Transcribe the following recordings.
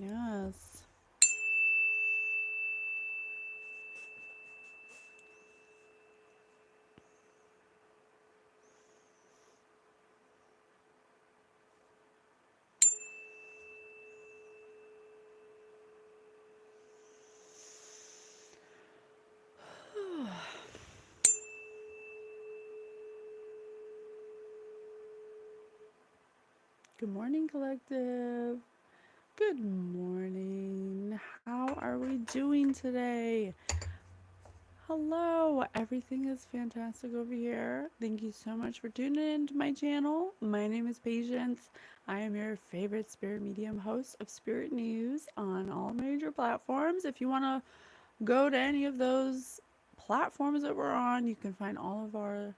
Yes. Good morning, collective. Good morning. How are we doing today? Hello, everything is fantastic over here. Thank you so much for tuning in to my channel. My name is Patience. I am your favorite spirit medium host of Spirit News on all major platforms. If you want to go to any of those platforms that we're on, you can find all of our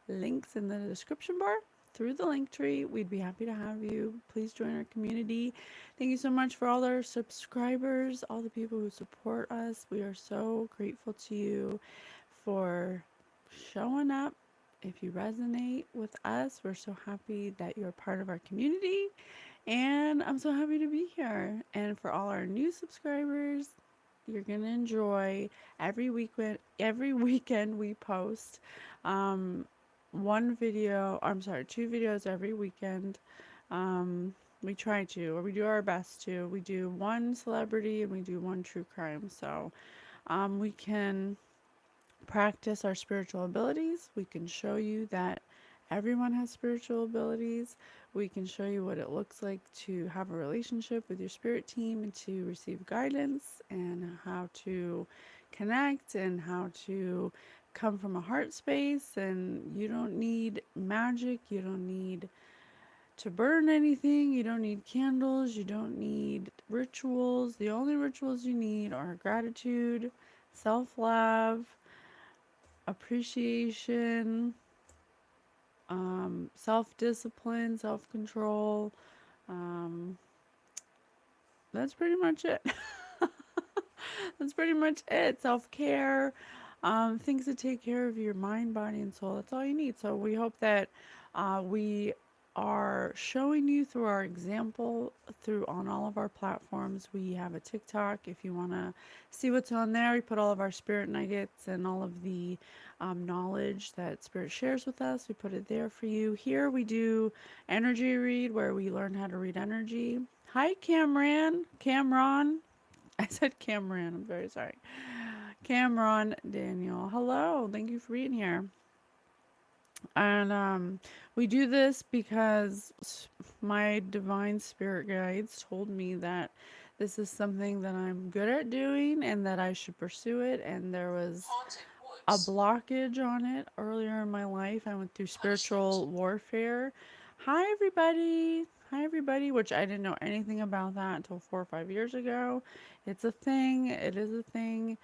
links in the description bar through the link tree. We'd be happy to have you. Please join our community. Thank you so much for all our subscribers, all the people who support us. We are so grateful to you for showing up. If you resonate with us, we're so happy that you're part of our community. And I'm so happy to be here. And for all our new subscribers, you're gonna enjoy every weekend we post um, two videos every weekend. We try to, or we do our best to. We do one celebrity and we do one true crime. So we can practice our spiritual abilities. We can show you that everyone has spiritual abilities. We can show you what it looks like to have a relationship with your spirit team and to receive guidance and how to connect and how to come from a heart space. And you don't need magic, you don't need to burn anything, you don't need candles, you don't need rituals. The only rituals you need are gratitude, self love, appreciation, self discipline, self control. Um, that's pretty much it. That's pretty much it. Self care, things to take care of your mind, body, and soul. That's all you need. So we hope that we are showing you through our example through on all of our platforms. We have a TikTok if you want to see what's on there. We put all of our spirit nuggets and all of the knowledge that spirit shares with us. We put it there for you. Here we do energy read where we learn how to read energy. Hi, Cameron. I said Cameron. I'm very sorry. Cameron Daniel. Hello. Thank you for being here. And we do this because my divine spirit guides told me that this is something that I'm good at doing and that I should pursue it. And there was a blockage on it earlier in my life. I went through spiritual warfare. Hi, everybody. Hi, everybody, which I didn't know anything about that until 4 or 5 years ago. It's a thing. It is a thing.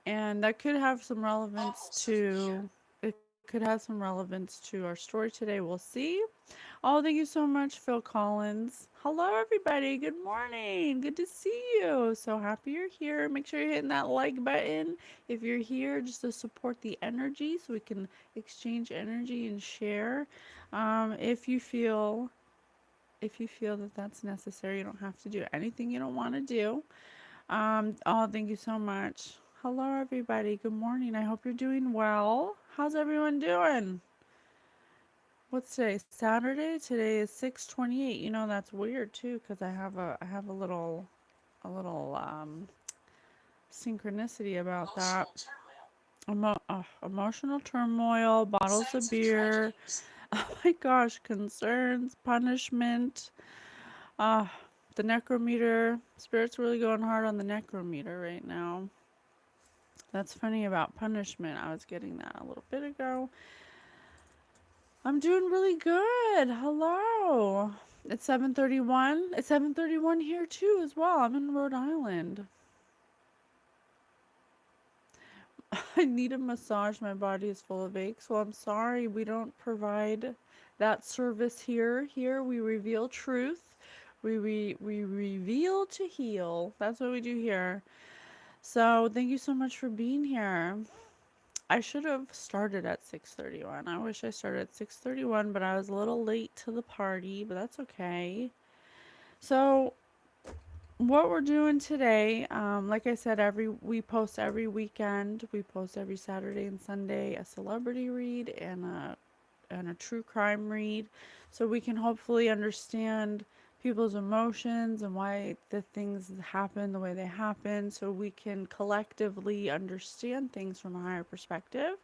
And that could have some relevance to it could have some relevance to our story today. We'll see. Oh, thank you so much, Phil Collins. Hello, everybody. Good morning. Good to see you. So happy you're here. Make sure you're hitting that like button if you're here just to support the energy so we can exchange energy and share. If you feel that that's necessary, you don't have to do anything you don't want to do. Oh, thank you so much. Hello, everybody. Good morning. I hope you're doing well. How's everyone doing? What's today? Saturday. Today is 6:28. You know that's weird too, because I have a little synchronicity about that. Emotional turmoil, bottles of beer. Oh my gosh, concerns, punishment. Uh, the necrometer. Spirit's really going hard on the necrometer right now. That's funny about punishment. I was getting that a little bit ago. I'm doing really good. Hello. It's 7:31. It's 7:31 here too as well. I'm in Rhode Island. I need a massage. My body is full of aches. Well, I'm sorry. We don't provide that service here. Here we reveal truth. We reveal to heal. That's what we do here. So, thank you so much for being here. I should have started at 6:31. I wish I started at 6:31, but I was a little late to the party, but that's okay. So what we're doing today, like I said, we post every weekend. We post every Saturday and Sunday a celebrity read and a true crime read, so we can hopefully understand people's emotions and why the things happen the way they happen, so we can collectively understand things from a higher perspective.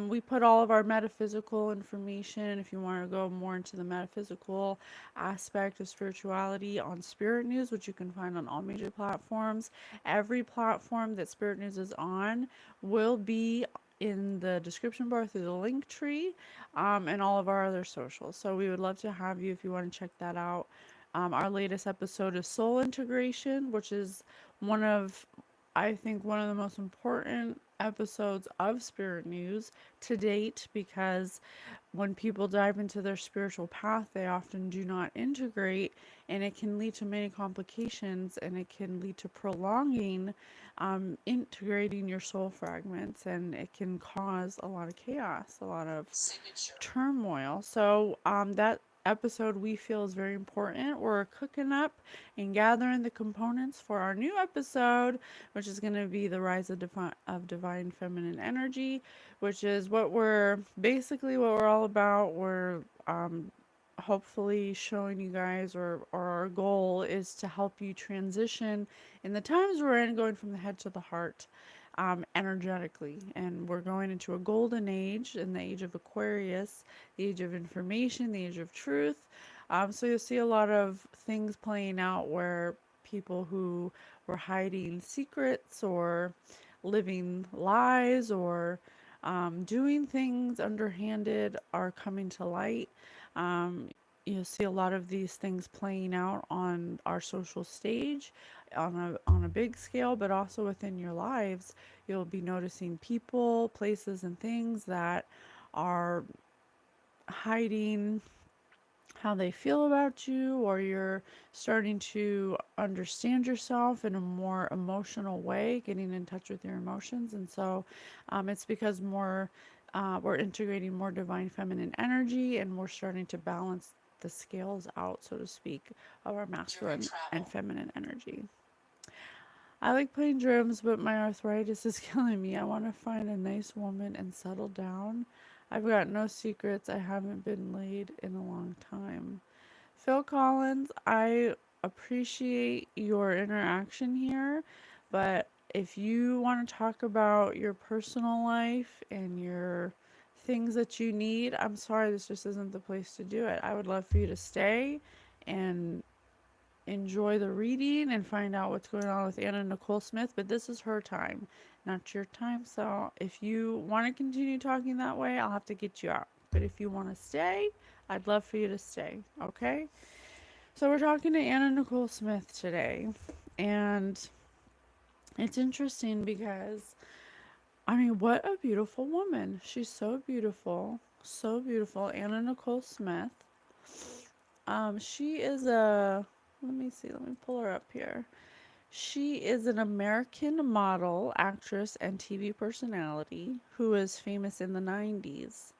We put all of our metaphysical information, if you want to go more into the metaphysical aspect of spirituality, on Spirit News, which you can find on all major platforms. Every platform that Spirit News is on will be in the description bar through the link tree, and all of our other socials. So we would love to have you if you want to check that out. Our latest episode is Soul Integration, which is one of I think one of the most important episodes of Spirit News to date, because when people dive into their spiritual path, they often do not integrate, and it can lead to many complications, and it can lead to prolonging integrating your soul fragments, and it can cause a lot of chaos, a lot of turmoil. So that episode we feel is very important. We're cooking up and gathering the components for our new episode, which is going to be the rise of divine feminine energy, which is what we're all about. We're hopefully showing you guys, or our goal is to help you transition in the times we're in, going from the head to the heart, energetically. And we're going into a golden age, in the age of Aquarius, the age of information, the age of truth. So you'll see a lot of things playing out where people who were hiding secrets or living lies or doing things underhanded are coming to light. Um, you'll see a lot of these things playing out on our social stage on a big scale, but also within your lives. You'll be noticing people, places, and things that are hiding how they feel about you, or you're starting to understand yourself in a more emotional way, getting in touch with your emotions. And so it's because we're integrating more divine feminine energy, and we're starting to balance the scales out, so to speak, of our masculine and feminine energy. I like playing drums, but my arthritis is killing me. I want to find a nice woman and settle down. I've got no secrets. I haven't been laid in a long time. Phil Collins, I appreciate your interaction here, but if you want to talk about your personal life and your things that you need, I'm sorry, this just isn't the place to do it. I would love for you to stay and enjoy the reading and find out what's going on with Anna Nicole Smith, but this is her time, not your time. So if you want to continue talking that way, I'll have to get you out. But if you want to stay, I'd love for you to stay, okay? So we're talking to Anna Nicole Smith today, and it's interesting because, I mean, what a beautiful woman. She's so beautiful, so beautiful. Anna Nicole Smith. She is let me see, let me pull her up here. She is an American model, actress, and TV personality who is famous in the 90s.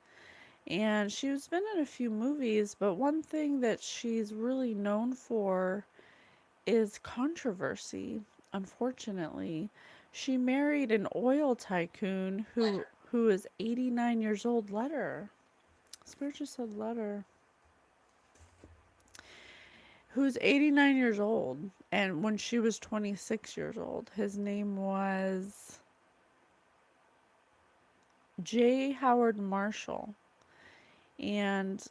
And she's been in a few movies, but one thing that she's really known for is controversy. Unfortunately, she married an oil tycoon who is 89 years old. Letter. Spirit just said letter. Who's 89 years old, and when she was 26 years old. His name was J. Howard Marshall. And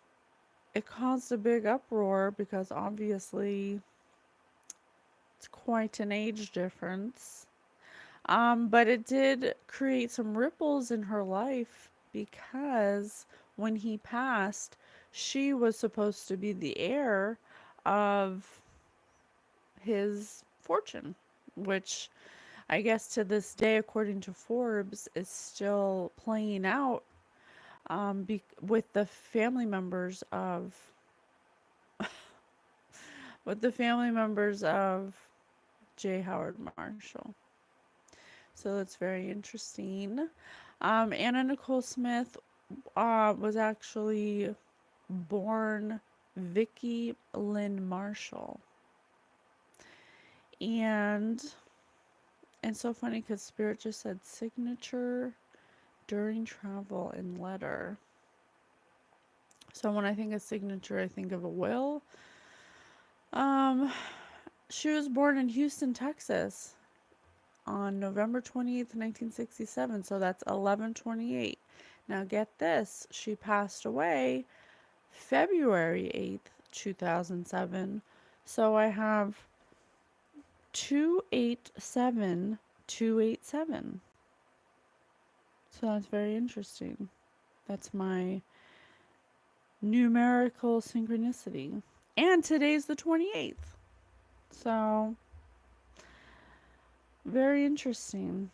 it caused a big uproar because obviously it's quite an age difference. But it did create some ripples in her life because when he passed, she was supposed to be the heir of his fortune, which I guess to this day, according to Forbes, is still playing out with the family members of J. Howard Marshall. So that's very interesting. Anna Nicole Smith was actually born Vicki Lynn Marshall. And it's so funny because Spirit just said signature during travel in letter. So when I think of signature, I think of a will. Um, she was born in Houston, Texas on November 28th, 1967. So that's 11/28. Now get this, she passed away February 8th, 2007. So I have 287287. So that's very interesting. That's my numerical synchronicity. And today's the 28th. So very interesting.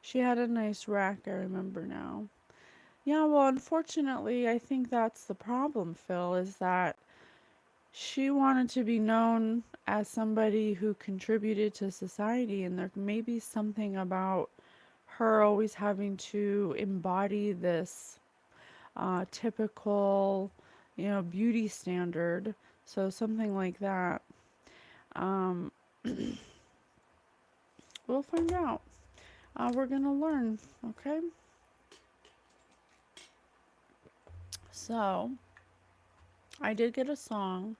She had a nice rack, I remember now. Yeah, well, unfortunately, I think that's the problem, Phil, is that she wanted to be known as somebody who contributed to society, and there may be something about her always having to embody this typical, beauty standard. So something like that. Um, we'll find out. We're gonna learn, okay? So, I did get a song.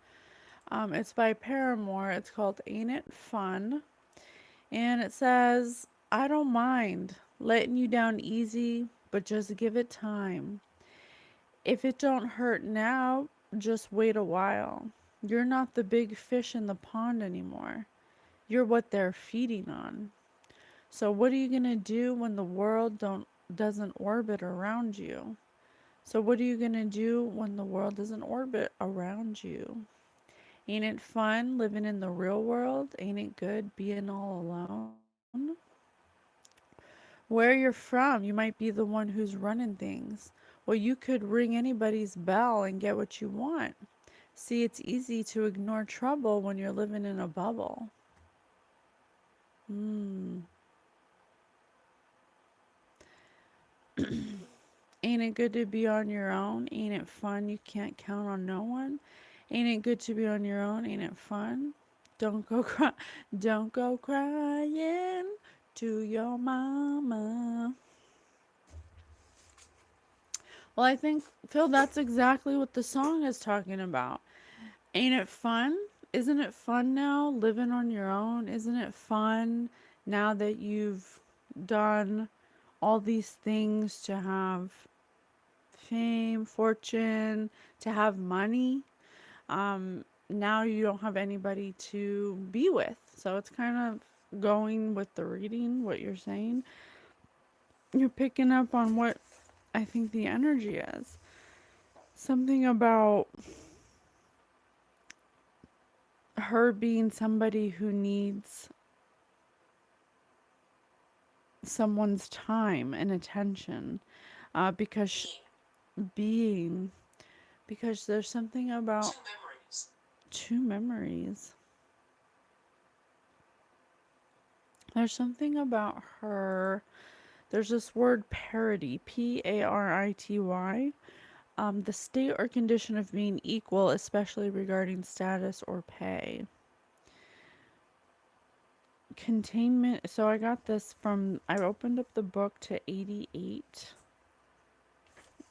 It's by Paramore. It's called Ain't It Fun? And it says, I don't mind letting you down easy, but just give it time. If it don't hurt now, just wait a while. You're not the big fish in the pond anymore. You're what they're feeding on. So what are you going to do when the world doesn't orbit around you? So what are you going to do when the world doesn't orbit around you? Ain't it fun living in the real world? Ain't it good being all alone? Where you're from, you might be the one who's running things. Well, you could ring anybody's bell and get what you want. See, it's easy to ignore trouble when you're living in a bubble. Hmm. Ain't it good to be on your own? Ain't it fun? You can't count on no one. Ain't it good to be on your own? Ain't it fun? Don't go cry. Don't go crying to your mama. Well, I think, Phil, that's exactly what the song is talking about. Ain't it fun? Isn't it fun now living on your own? Isn't it fun now that you've done all these things to have fame, fortune, to have money? Now you don't have anybody to be with. So it's kind of going with the reading, what you're saying. You're picking up on what I think the energy is. Something about her being somebody who needs someone's time and attention, because being, because there's something about two memories. There's something about her. There's this word parity, Parity. The state or condition of being equal, especially regarding status or pay. Containment. So I got this from, I opened up the book to 88.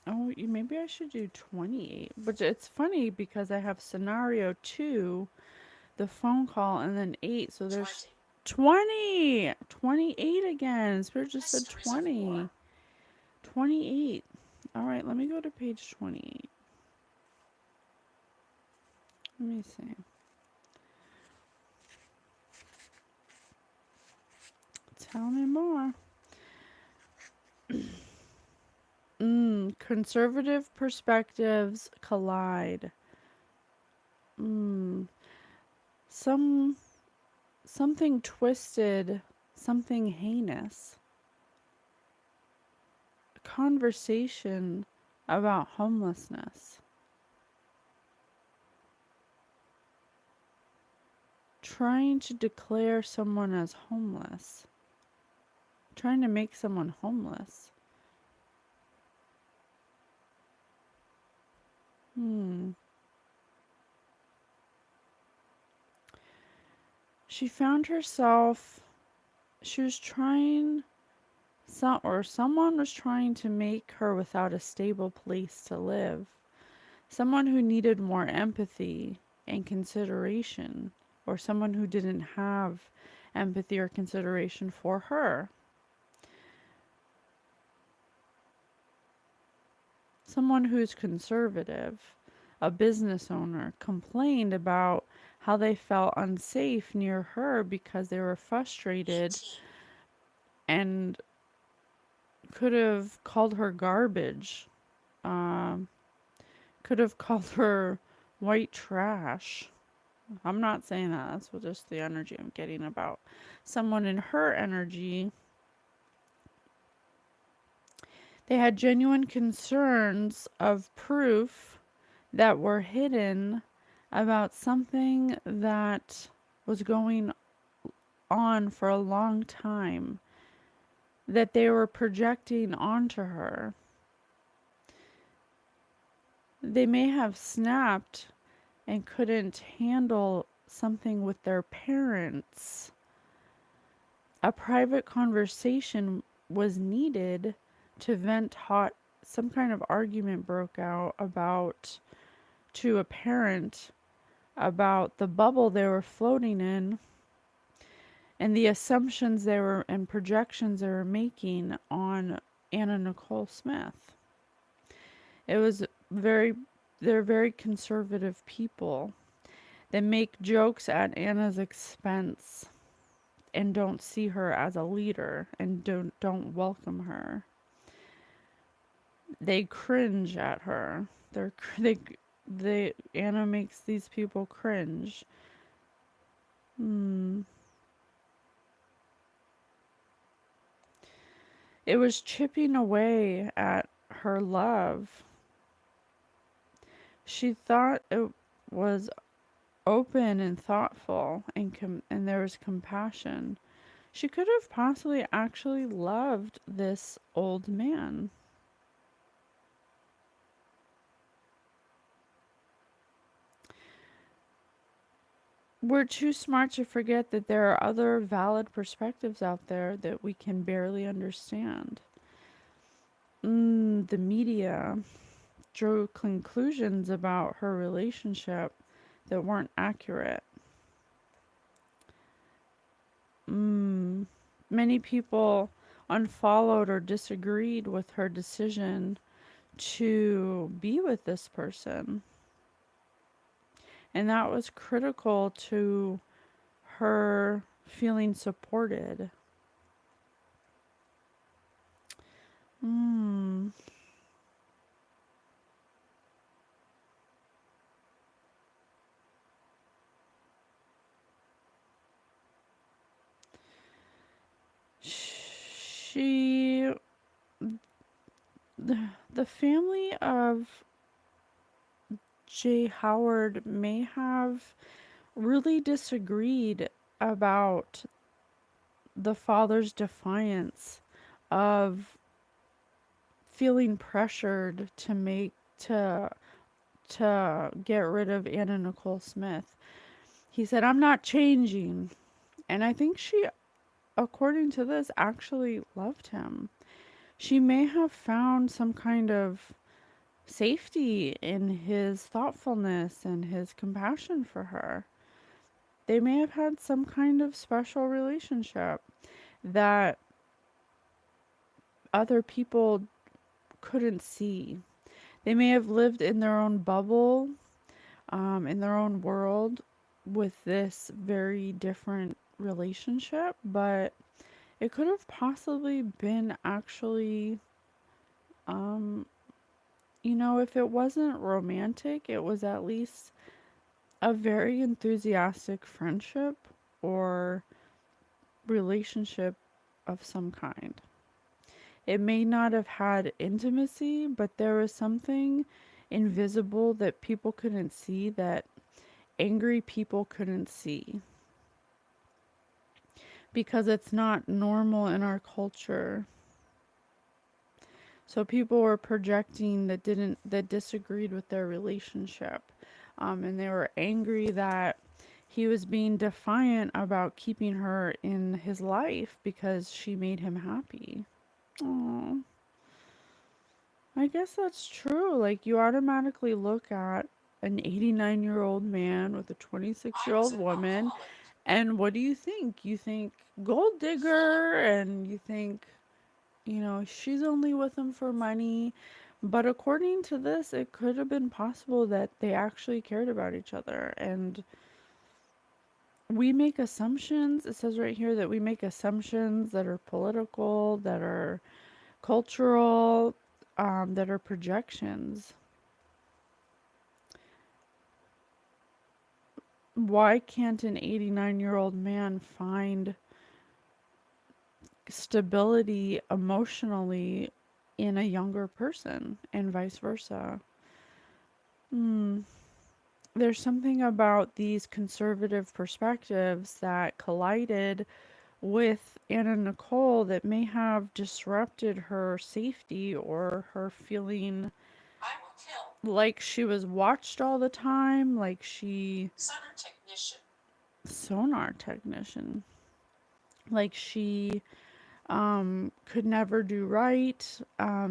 Oh, maybe I should do 28. But it's funny because I have scenario 2, the phone call, and then 8. So there's 20. 28 again. Spirit just said 20. 28. All right, let me go to page 28. Let me see. Tell me more. Conservative perspectives collide. Some something twisted, something heinous. A conversation about homelessness. Trying to declare someone as homeless. Trying to make someone homeless. she found herself, she was trying, someone was trying to make her without a stable place to live. Someone who needed more empathy and consideration, or someone who didn't have empathy or consideration for her. Someone who's conservative, a business owner, complained about how they felt unsafe near her because they were frustrated and could have called her garbage, um, could have called her white trash. I'm not saying that. That's just the energy I'm getting about someone in her energy. They had genuine concerns of proof that were hidden about something that was going on for a long time that they were projecting onto her. They may have snapped and couldn't handle something with their parents. A private conversation was needed to vent hot. Some kind of argument broke out about to a parent about the bubble they were floating in and the assumptions they were and projections they were making on Anna Nicole Smith. It was they're very conservative people. They make jokes at Anna's expense and don't see her as a leader and don't welcome her. They cringe at her. They Anna makes these people cringe. Hmm. It was chipping away at her love. She thought it was open and thoughtful and there was compassion. She could have possibly actually loved this old man. We're too smart to forget that there are other valid perspectives out there that we can barely understand. The media drew conclusions about her relationship that weren't accurate. Many people unfollowed or disagreed with her decision to be with this person. And that was critical to her feeling supported. Mm. She, the family of Jay Howard may have really disagreed about the father's defiance of feeling pressured to get rid of Anna Nicole Smith. He said, "I'm not changing." And I think she, according to this, actually loved him. She may have found some kind of safety in his thoughtfulness and his compassion for her. They may have had some kind of special relationship that other people couldn't see. They may have lived in their own bubble, in their own world with this very different relationship, but it could have possibly been actually, um, if it wasn't romantic, it was at least a very enthusiastic friendship or relationship of some kind. It may not have had intimacy, but there was something invisible that people couldn't see, that angry people couldn't see. Because it's not normal in our culture. So people were projecting that disagreed with their relationship. And they were angry that he was being defiant about keeping her in his life because she made him happy. Oh, I guess that's true. Like, you automatically look at an 89-year-old man with a 26-year-old woman, and what do you think? You think gold digger, and you think, she's only with him for money. But according to this, it could have been possible that they actually cared about each other. And we make assumptions. It says right here that we make assumptions that are political, that are cultural, that are projections. Why can't an 89-year-old man find stability emotionally in a younger person and vice versa? Hmm. There's something about these conservative perspectives that collided with Anna Nicole that may have disrupted her safety or her feeling like she was watched all the time, like she sonar technician, like she could never do right.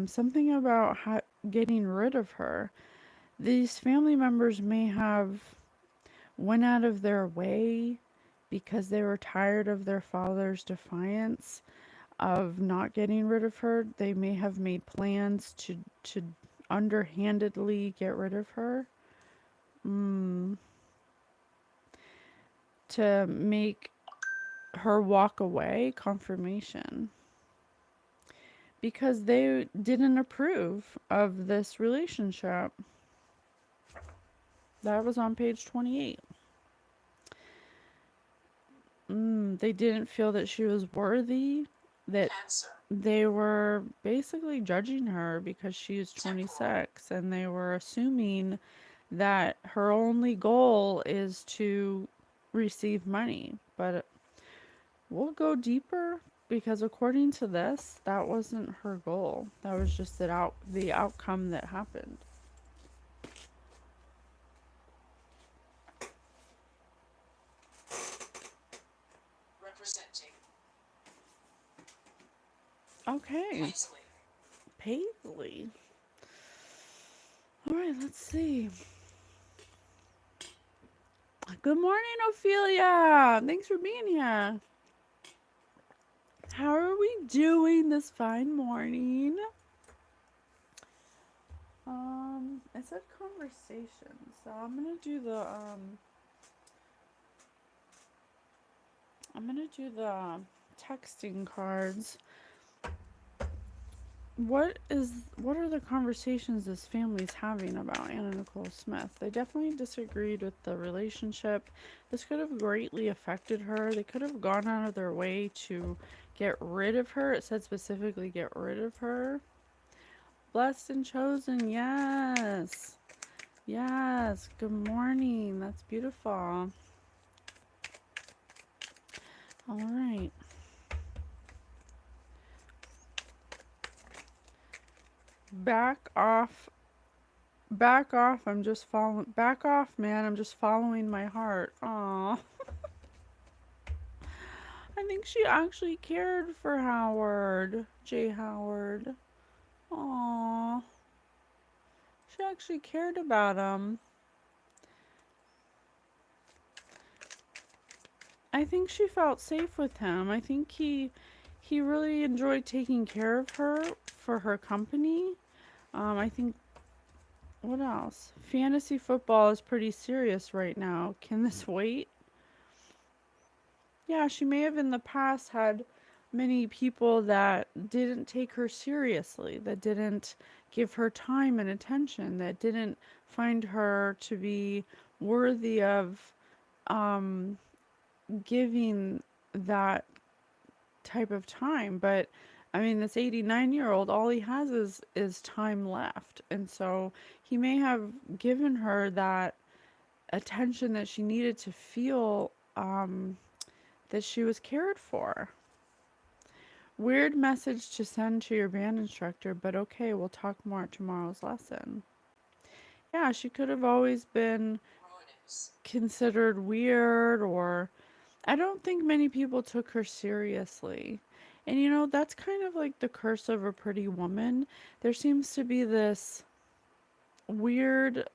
Something about getting rid of her. These family members may have went out of their way because they were tired of their father's defiance of not getting rid of her. They may have made plans to underhandedly get rid of her. Mm, to make her walk away, confirmation. Because they didn't approve of this relationship. That was on page 28. They didn't feel that she was worthy, that they were basically judging her because she is 26, and they were assuming that her only goal is to receive money. But we'll go deeper because according to this, that wasn't her goal. That was just the outcome that happened. Okay. Paisley. All right, let's see. Good morning, Ophelia. Thanks for being here. How are we doing this fine morning? It said conversation, so I'm gonna do the texting cards. What are the conversations this family's having about Anna Nicole Smith? They definitely disagreed with the relationship. This could have greatly affected her. They could have gone out of their way to get rid of her. It said specifically get rid of her. Blessed and chosen, yes. Yes, good morning. That's beautiful. All right. Back off. Back off. I'm just following. Back off, man. I'm just following my heart. Aw. I think she actually cared for Howard. J. Howard. Aw. She actually cared about him. I think she felt safe with him. I think he really enjoyed taking care of her for her company. I think, what else? Fantasy football is pretty serious right now. Can this wait? Yeah, she may have in the past had many people that didn't take her seriously, that didn't give her time and attention, that didn't find her to be worthy of um, giving that type of time. But I mean, this 89-year-old, all he has is time left, and so he may have given her that attention that she needed to feel that she was cared for. Weird message to send to your band instructor, but okay, we'll talk more at tomorrow's lesson. Yeah, she could have always been. considered weird, or I don't think many people took her seriously. And that's kind of like the curse of a pretty woman. There seems to be this weird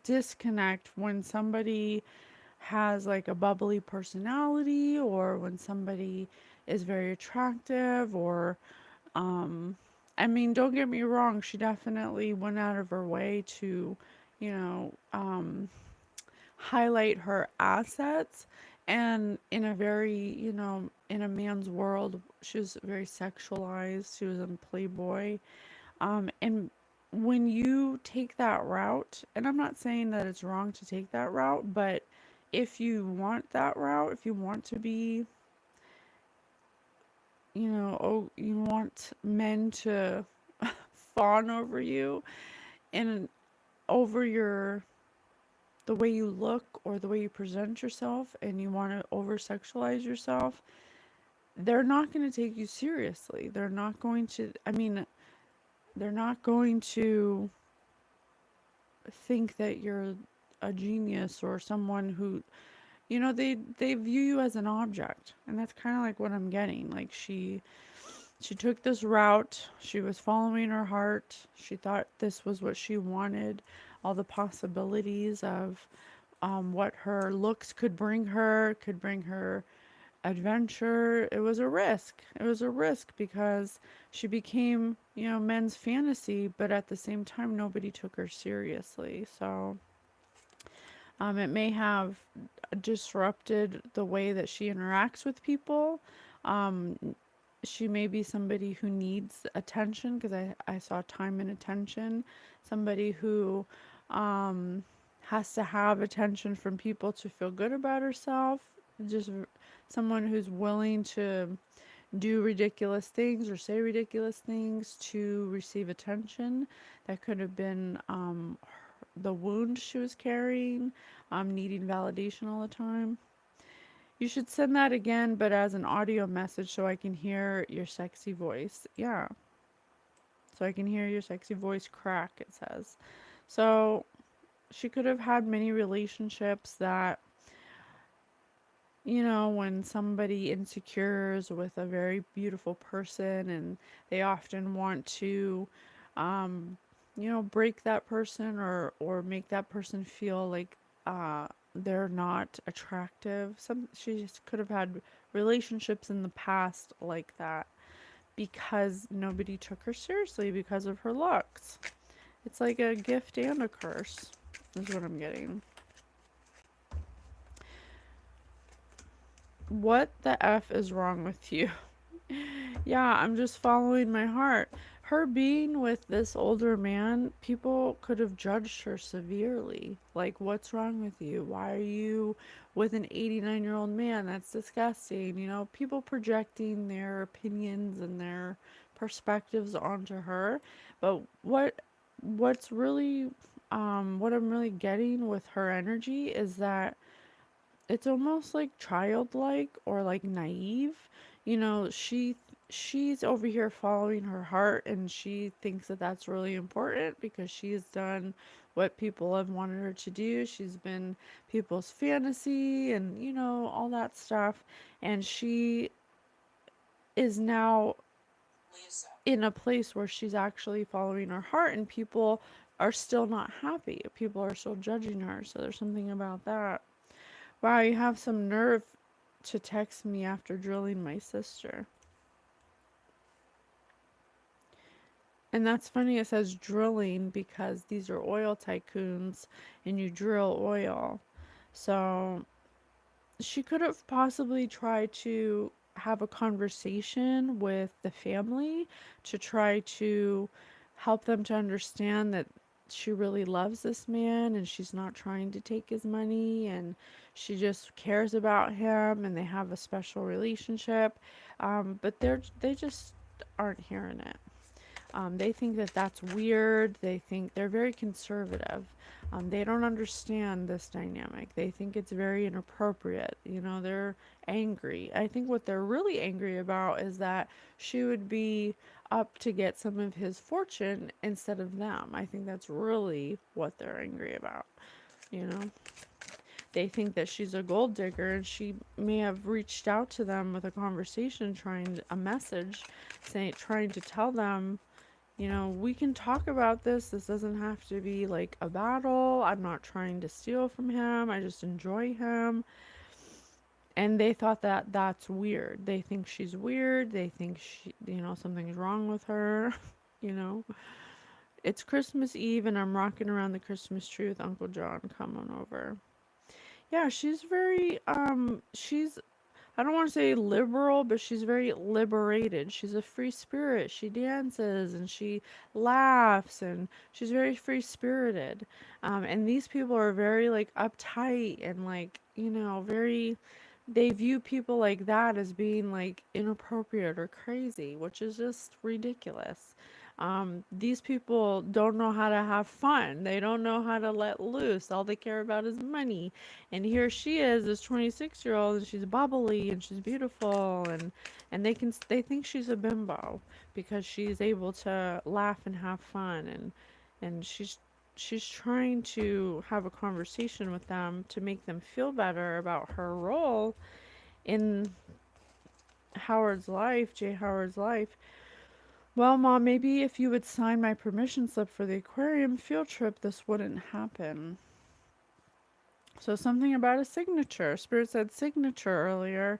disconnect when somebody has like a bubbly personality, or when somebody is very attractive, or I mean, don't get me wrong, she definitely went out of her way to, you know, highlight her assets. And in a very, in a man's world, she was very sexualized. She was in Playboy. And when you take that route, and I'm not saying that it's wrong to take that route, but if you want that route, if you want to be, oh, you want men to fawn over you and over the way you look or the way you present yourself, and you want to over sexualize yourself, they're not going to take you seriously. They're not going to, I mean, they're not going to think that you're a genius or someone who, they view you as an object. And that's kind of like what I'm getting. Like she took this route. She was following her heart. She thought this was what she wanted. All the possibilities of what her looks could bring her adventure. It was a risk. It was a risk because she became, men's fantasy, but at the same time, nobody took her seriously. So it may have disrupted the way that she interacts with people. Um, she may be somebody who needs attention, because I saw time and attention. Somebody who has to have attention from people to feel good about herself. Just someone who's willing to do ridiculous things or say ridiculous things to receive attention. That could have been the wound she was carrying, needing validation all the time. You should send that again, but as an audio message so I can hear your sexy voice. Yeah, so I can hear your sexy voice crack, it says. So she could have had many relationships that, when somebody insecures with a very beautiful person, and they often want to, um, break that person, or make that person feel like they're not attractive. She just could have had relationships in the past like that because nobody took her seriously because of her looks. It's like a gift and a curse, is what I'm getting. What the F is wrong with you? Yeah, I'm just following my heart. Her being with this older man, people could have judged her severely. Like, what's wrong with you? Why are you with an 89-year-old man? That's disgusting. People projecting their opinions and their perspectives onto her. But what's really what I'm really getting with her energy is that it's almost like childlike or like naive. She's over here following her heart, and she thinks that that's really important because she's done what people have wanted her to do. She's been people's fantasy and all that stuff, and she is now in a place where she's actually following her heart, and people are still not happy. People are still judging her. So there's something about that. Wow, you have some nerve to text me after drilling my sister. And that's funny, it says drilling because these are oil tycoons and you drill oil. So she could have possibly tried to have a conversation with the family to try to help them to understand that she really loves this man and she's not trying to take his money, and she just cares about him and they have a special relationship. But they just aren't hearing it. They think that that's weird. They think they're very conservative. They don't understand this dynamic. They think it's very inappropriate. They're angry. I think what they're really angry about is that she would be up to get some of his fortune instead of them. I think that's really what they're angry about. you know. They think that she's a gold digger, and she may have reached out to them with a conversation, a message, trying to tell them, we can talk about this. This doesn't have to be like a battle. I'm not trying to steal from him. I just enjoy him. And they thought that that's weird. They think she's weird. They think something's wrong with her. you know. It's Christmas Eve, and I'm rocking around the Christmas tree with Uncle John. Come on over. Yeah, she's very, I don't want to say liberal, but she's very liberated. She's a free spirit. She dances and she laughs, and she's very free spirited. And these people are very like uptight and like, very, they view people like that as being like inappropriate or crazy, which is just ridiculous. These people don't know how to have fun. They don't know how to let loose. All they care about is money. And here she is, this 26-year-old, and she's bubbly and she's beautiful, and they think she's a bimbo because she's able to laugh and have fun, and she's trying to have a conversation with them to make them feel better about her role in Jay Howard's life. Well, Mom, maybe if you would sign my permission slip for the aquarium field trip, this wouldn't happen. So something about a signature. Spirit said signature earlier.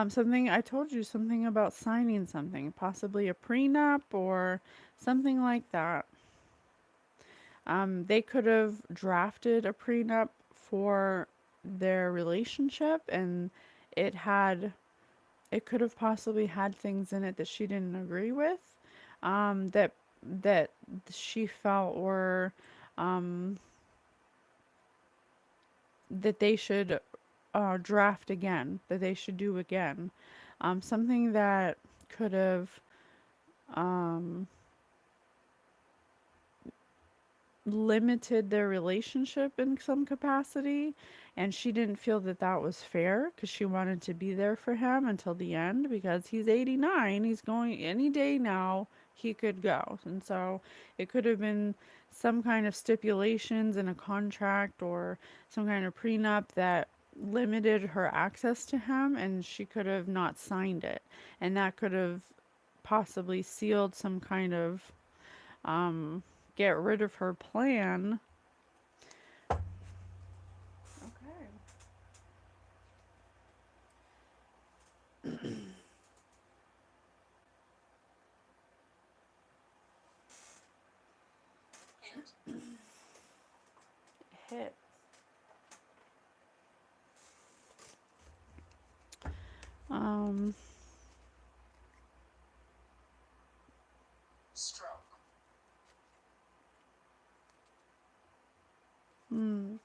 Something I told you, something about signing something, possibly a prenup or something like that. They could have drafted a prenup for their relationship, and it had it could have possibly had things in it that she didn't agree with, that she felt were um, that they should draft again, that they should do again. Something that could have um, limited their relationship in some capacity, and she didn't feel that that was fair because she wanted to be there for him until the end, because he's 89. He's going any day now. He could go. And so it could have been some kind of stipulations in a contract or some kind of prenup that limited her access to him, and she could have not signed it, and that could have possibly sealed some kind of um, get rid of her plan. Okay. Hit. Um. Hmm.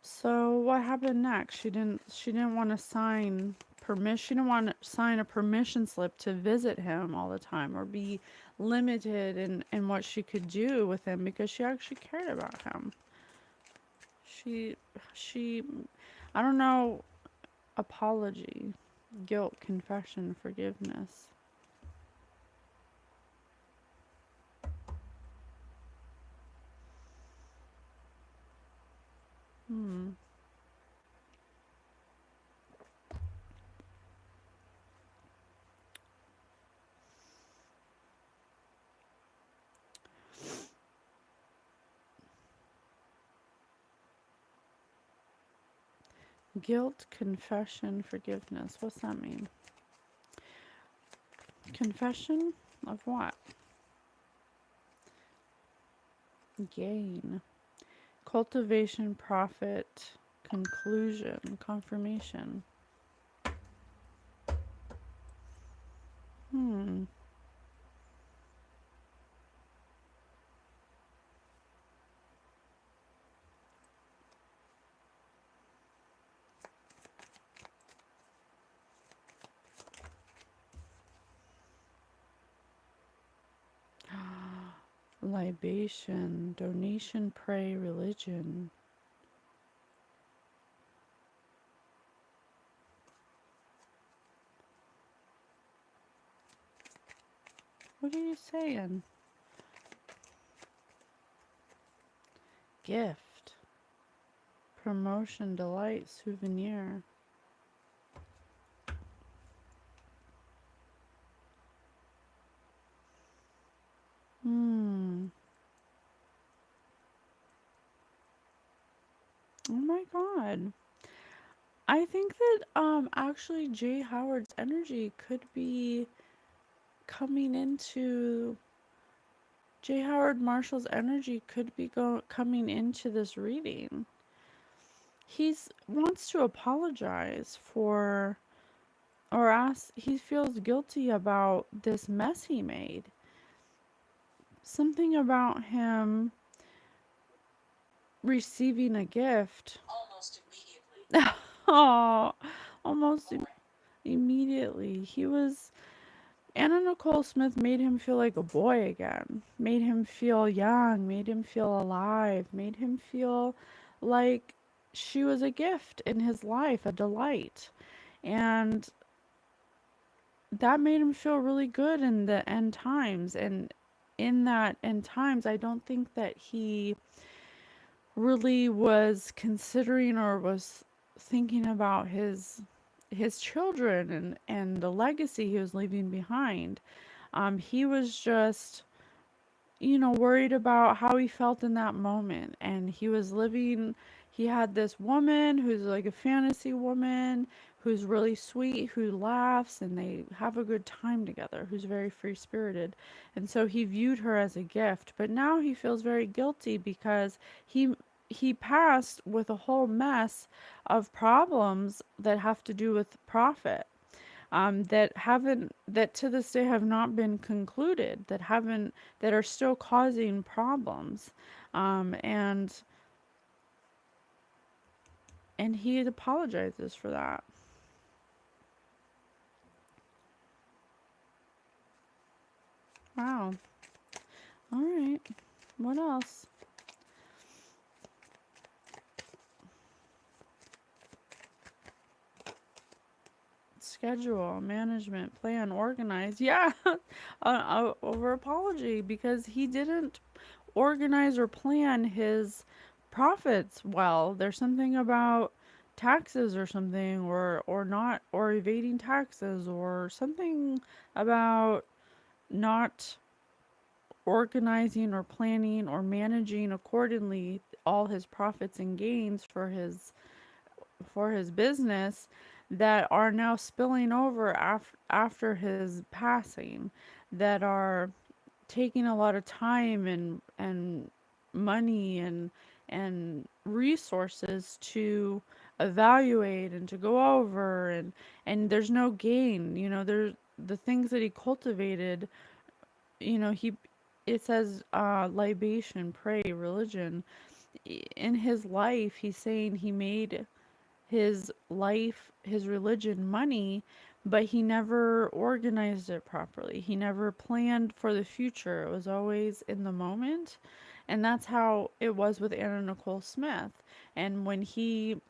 So what happened next? She didn't want to sign permission. She didn't want to sign a permission slip to visit him all the time or be limited in what she could do with him, because she actually cared about him. She she I don't know, apology, guilt, confession, forgiveness. Hmm. Guilt, confession, forgiveness. What's that mean? Confession of what? Gain. Cultivation, profit, conclusion, confirmation. Hmm. Libation, donation, pray, religion. What are you saying? Gift. Promotion, delight, souvenir. Hmm. Oh my God. I think that actually Jay Howard's energy could be coming into Jay Howard Marshall's energy could be coming into this reading. He's wants to apologize for or ask he feels guilty about this mess he made. Something about him receiving a gift. Oh, almost immediately. He was Anna Nicole Smith made him feel like a boy again, made him feel young, made him feel alive, made him feel like she was a gift in his life, a delight. And that made him feel really good in the end times. And in that end times, I don't think that he really was considering or was thinking about his children and the legacy he was leaving behind. He was just, worried about how he felt in that moment. And he had this woman who's like a fantasy woman, who's really sweet, who laughs, and they have a good time together, who's very free spirited. And so he viewed her as a gift. But now he feels very guilty because he he passed with a whole mess of problems that have to do with profit, that to this day have not been concluded, that are still causing problems, um, and and he apologizes for that. Wow. All right. What else? Schedule, management, plan, organize. Yeah, over apology because he didn't organize or plan his profits well. There's something about taxes or something, or not, or evading taxes, or something about not organizing or planning or managing accordingly all his profits and gains for his business that are now spilling over after his passing, that are taking a lot of time and money and resources to evaluate and to go over, and there's no gain. There's the things that he cultivated. He it says libation, pray, religion. In his life, he's saying he made his life, his religion, money, but he never organized it properly. He never planned for the future. It was always in the moment. And that's how it was with Anna Nicole Smith. And when he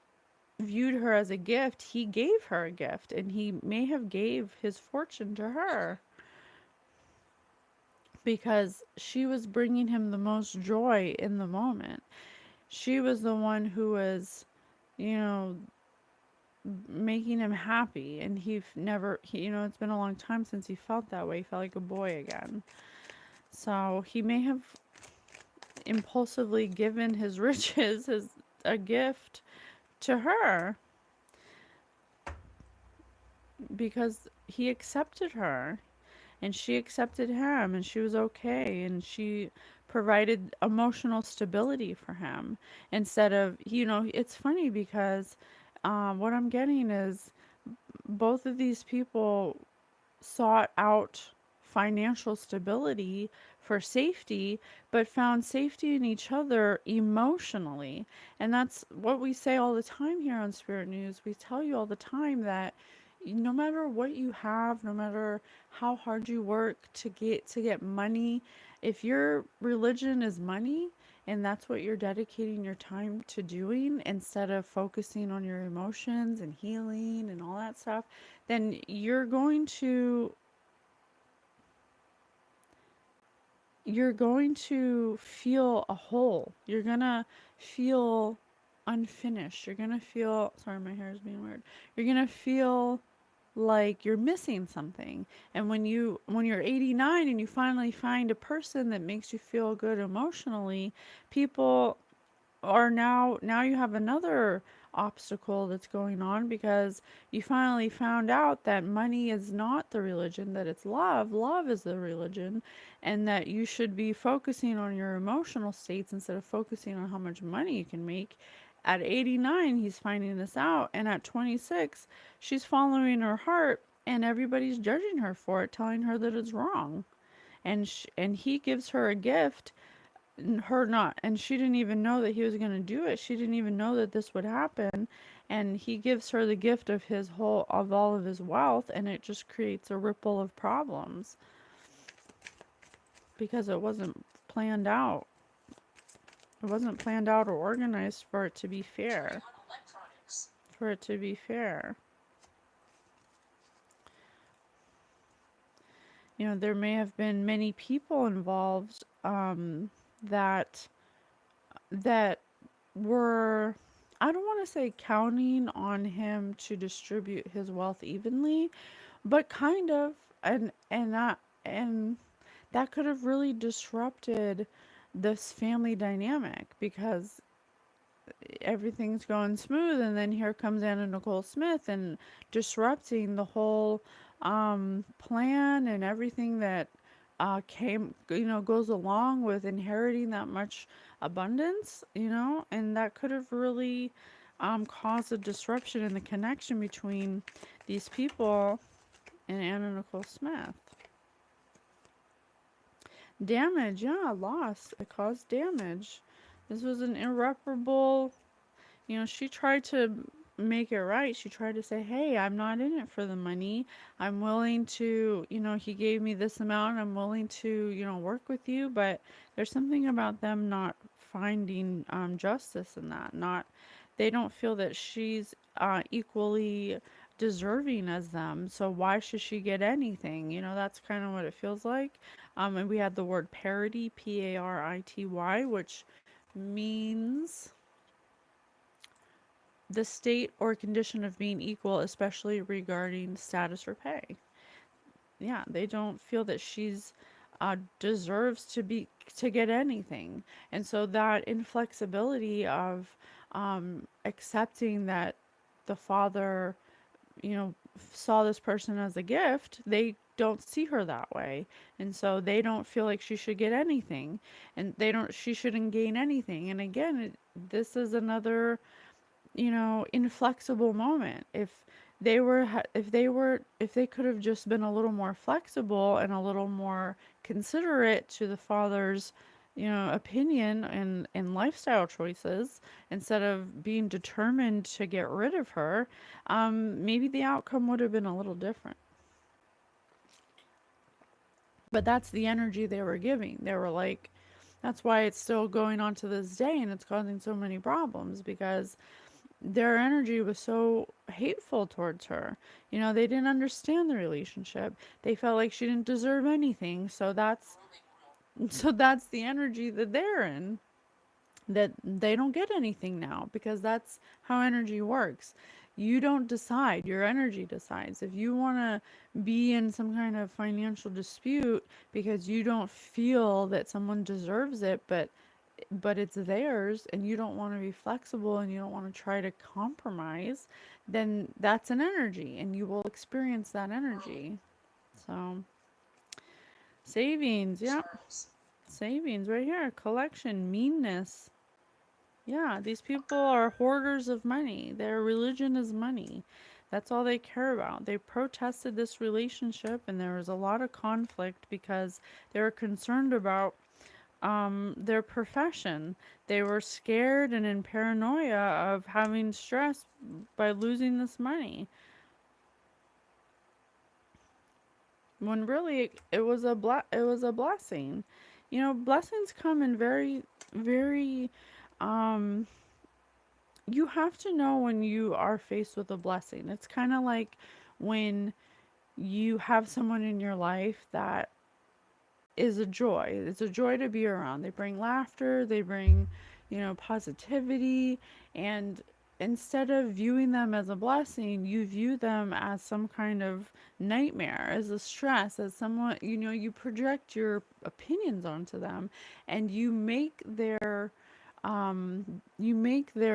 viewed her as a gift, he gave her a gift, and he may have gave his fortune to her because she was bringing him the most joy in the moment. She was the one who was, you know, making him happy, and it's been a long time since he felt that way. He felt like a boy again. So he may have impulsively given his riches as a gift to her because he accepted her and she accepted him, and she was okay, and she provided emotional stability for him instead of, it's funny because what I'm getting is both of these people sought out financial stability for safety, but found safety in each other emotionally. And that's what we say all the time here on Spirit News. We tell you all the time that no matter what you have, no matter how hard you work to get money, if your religion is money and that's what you're dedicating your time to doing instead of focusing on your emotions and healing and all that stuff, then you're going to you're going to feel a hole. You're gonna feel unfinished. You're gonna feel, sorry, my hair is being weird. You're gonna feel like you're missing something. And when you're 89 and you finally find a person that makes you feel good emotionally, people or now you have another obstacle that's going on because you finally found out that money is not the religion, that it's love is the religion, and that you should be focusing on your emotional states instead of focusing on how much money you can make. At 89 he's finding this out, and at 26 she's following her heart, and everybody's judging her for it, telling her that it's wrong. And he gives her a gift, her not, and she didn't even know that he was going to do it. She didn't even know that this would happen, and he gives her the gift of all of his wealth, and it just creates a ripple of problems because planned out it wasn't planned out or organized for it to be fair. For it to be fair, there may have been many people involved, that that were, I don't want to say counting on him to distribute his wealth evenly, but kind of, and that could have really disrupted this family dynamic because everything's going smooth, and then here comes Anna Nicole Smith and disrupting the whole plan and everything that goes along with inheriting that much abundance, and that could have really caused a disruption in the connection between these people and Anna Nicole Smith. Damage, yeah, loss. It caused damage. This was an irreparable. She tried to make it right. She tried to say, hey, I'm not in it for the money. I'm willing to, he gave me this amount. I'm willing to, work with you. But there's something about them not finding justice in that. They don't feel that she's equally deserving as them. So why should she get anything? That's kind of what it feels like. And we had the word parity, Parity, which means the state or condition of being equal, especially regarding status or pay. Yeah, they don't feel that she's deserves to get anything, and so that inflexibility of accepting that the father, saw this person as a gift, they don't see her that way, and so they don't feel like she should get anything, and she shouldn't gain anything. And again, this is another inflexible moment. If they could have just been a little more flexible and a little more considerate to the father's, opinion and lifestyle choices, instead of being determined to get rid of her, maybe the outcome would have been a little different. But that's the energy they were giving. They were like, that's why it's still going on to this day, and it's causing so many problems because their energy was so hateful towards her. They didn't understand the relationship. They felt like she didn't deserve anything. So that's the energy that they're in. That they don't get anything now because that's how energy works. You don't decide, your energy decides. If you want to be in some kind of financial dispute because you don't feel that someone deserves it, but it's theirs, and you don't want to be flexible and you don't want to try to compromise, then that's an energy and you will experience that energy. So, savings, yep. Savings right here. Collection, meanness. Yeah, these people are hoarders of money. Their religion is money. That's all they care about. They protested this relationship, and there was a lot of conflict because they were concerned about their profession. They were scared and in paranoia of having stress by losing this money. When really it was a blessing. Blessings come in very, very um you have to know when you are faced with a blessing. It's kind of like when you have someone in your life that is a joy. It's a joy to be around. They bring laughter, they bring, positivity, and instead of viewing them as a blessing, you view them as some kind of nightmare, as a stress, as someone, you project your opinions onto them, and you make their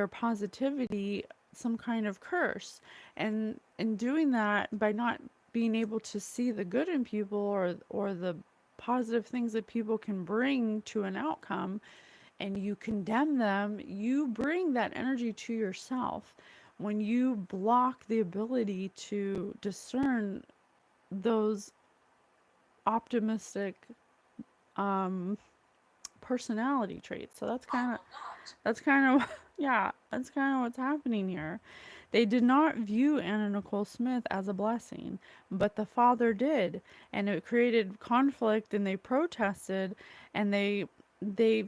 positivity some kind of curse. And in doing that, by not being able to see the good in people, or the positive things that people can bring to an outcome, and you condemn them, you bring that energy to yourself. When you block the ability to discern those optimistic um, personality traits. So that's kind of yeah, that's kind of what's happening here. They did not view Anna Nicole Smith as a blessing, but the father did, and it created conflict, and they protested, and they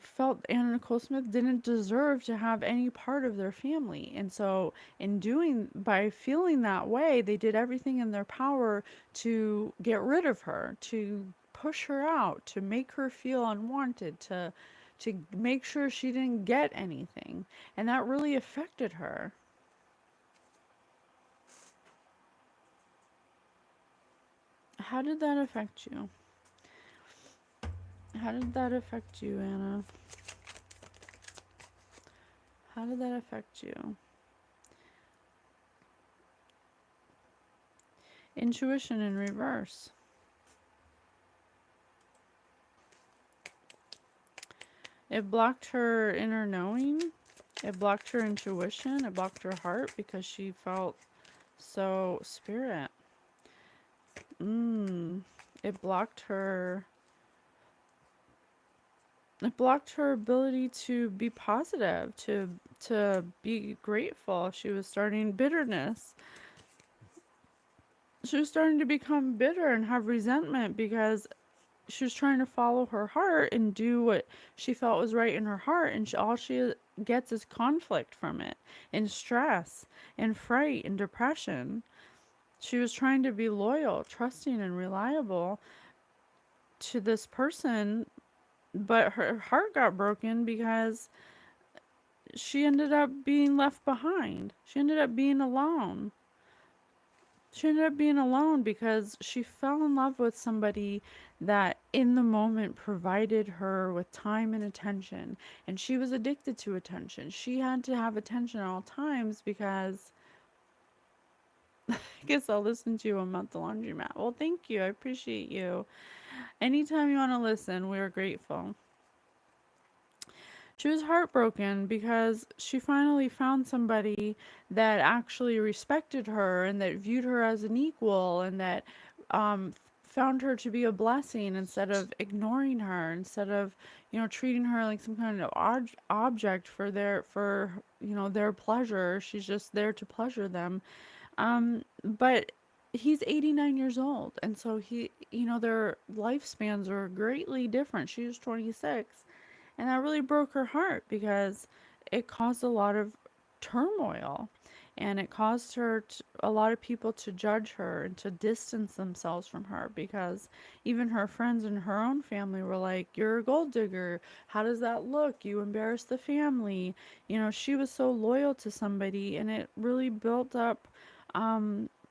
felt Anna Nicole Smith didn't deserve to have any part of their family. And so by feeling that way, they did everything in their power to get rid of her, to push her out, to make her feel unwanted, to make sure she didn't get anything. And that really affected her. How did that affect you? How did that affect you, Anna? How did that affect you? Intuition in reverse. It blocked her inner knowing. It blocked her intuition. It blocked her heart because she felt so spirit. It blocked her. It blocked her ability to be positive, to be grateful. She was starting bitterness. She was starting to become bitter and have resentment because she was trying to follow her heart and do what she felt was right in her heart, and all she gets is conflict from it, and stress, and fright, and depression. She was trying to be loyal, trusting, and reliable to this person, but her heart got broken because she ended up being left behind. She ended up being alone. She ended up being alone because she fell in love with somebody that in the moment provided her with time and attention. And she was addicted to attention. She had to have attention at all times because I guess I'll listen to you a month the laundromat. Well, thank you. I appreciate you. Anytime you want to listen, we're grateful. She was heartbroken because she finally found somebody that actually respected her and that viewed her as an equal, and that found her to be a blessing instead of ignoring her, instead of treating her like some kind of object for their pleasure. She's just there to pleasure them. But he's 89 years old, and so their lifespans are greatly different. She was 26. And that really broke her heart because it caused a lot of turmoil, and it caused a lot of people to judge her and to distance themselves from her, because even her friends and her own family were like, "You're a gold digger. How does that look? You embarrass the family." She was so loyal to somebody, and it really built up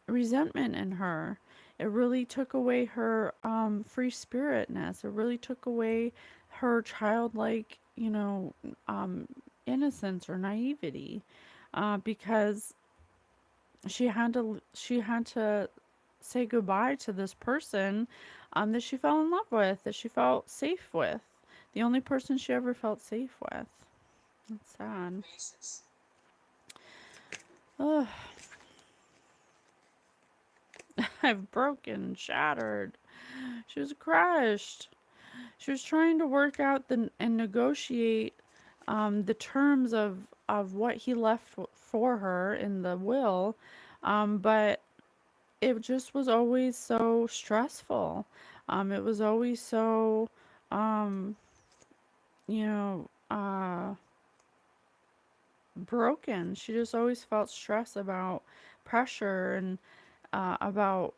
resentment in her. It really took away her free spiritness. It really took away her childlike, innocence or naivety, because she had to say goodbye to this person that she fell in love with, that she felt safe with, the only person she ever felt safe with. That's sad. Ugh. I've broken, shattered. She was crushed. She was trying to work out and negotiate the terms of what he left for her in the will, but it just was always so stressful. It was always so, um, you know, broken. She just always felt stress about pressure, and about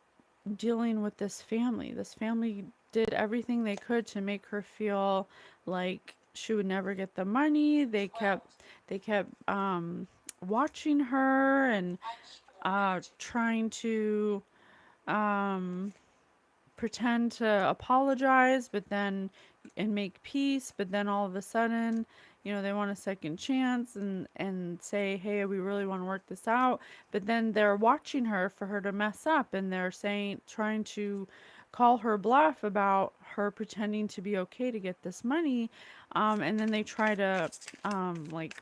dealing with this family. This family did everything they could to make her feel like she would never get the money. They kept watching her and trying to um, pretend to apologize, but then and make peace, but then all of a sudden, they want a second chance and say, "Hey, we really want to work this out." But then they're watching her for her to mess up, and they're saying trying to call her bluff about her pretending to be okay to get this money. And then they try to like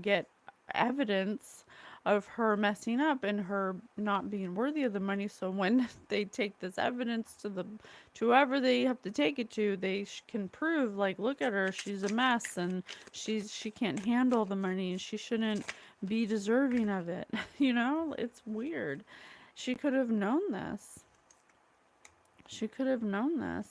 get evidence of her messing up and her not being worthy of the money. So when they take this evidence to whoever they have to take it to, they can prove, like, look at her, she's a mess, and she can't handle the money, and she shouldn't be deserving of it. It's weird. She could have known this. She could have known this.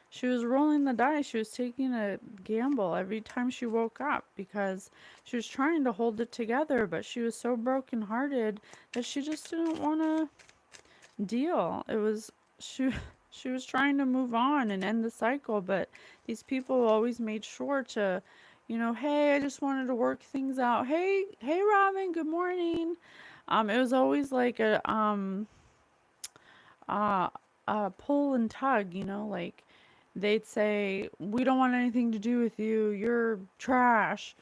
She was rolling the dice. She was taking a gamble every time she woke up because she was trying to hold it together, but she was so brokenhearted that she just didn't want to deal. It was she she was trying to move on and end the cycle, but these people always made sure to, hey, I just wanted to work things out. Hey, Robin, good morning. It was always like uh, a pull and tug, like they'd say, "We don't want anything to do with you. You're trash.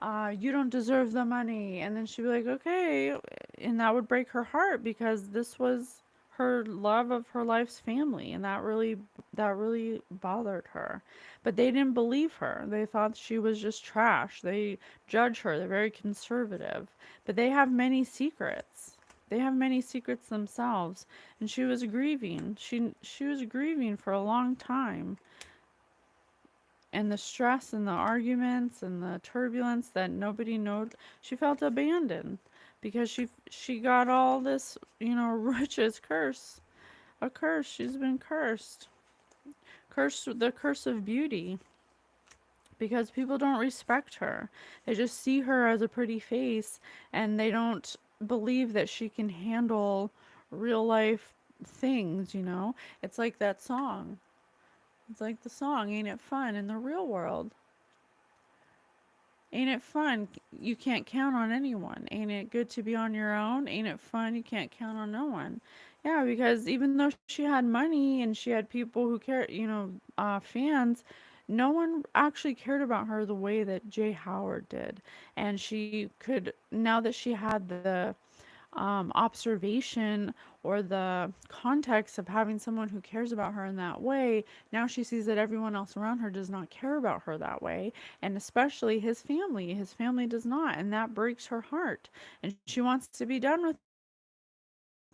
You don't deserve the money." And then she'd be like, "Okay." And that would break her heart because this was her love of her life's family, and that really bothered her. But they didn't believe her. They thought she was just trash. They judge her. They're very conservative. But they have many secrets. They have many secrets themselves, and she was grieving. She was grieving for a long time, and the stress and the arguments and the turbulence that nobody knowed, she felt abandoned because she got all this, riches a curse. She's been cursed with the curse of beauty because people don't respect her. They just see her as a pretty face, and they don't believe that she can handle real life things. It's like that song. It's like the song, "Ain't it fun in the real world? Ain't it fun? You can't count on anyone. Ain't it good to be on your own? Ain't it fun? You can't count on no one." Yeah, because even though she had money and she had people who cared, fans, no one actually cared about her the way that Jay Howard did. And she could, now that she had the observation or the context of having someone who cares about her in that way, now she sees that everyone else around her does not care about her that way, and especially his family. His family does not, and that breaks her heart. And she wants to be done with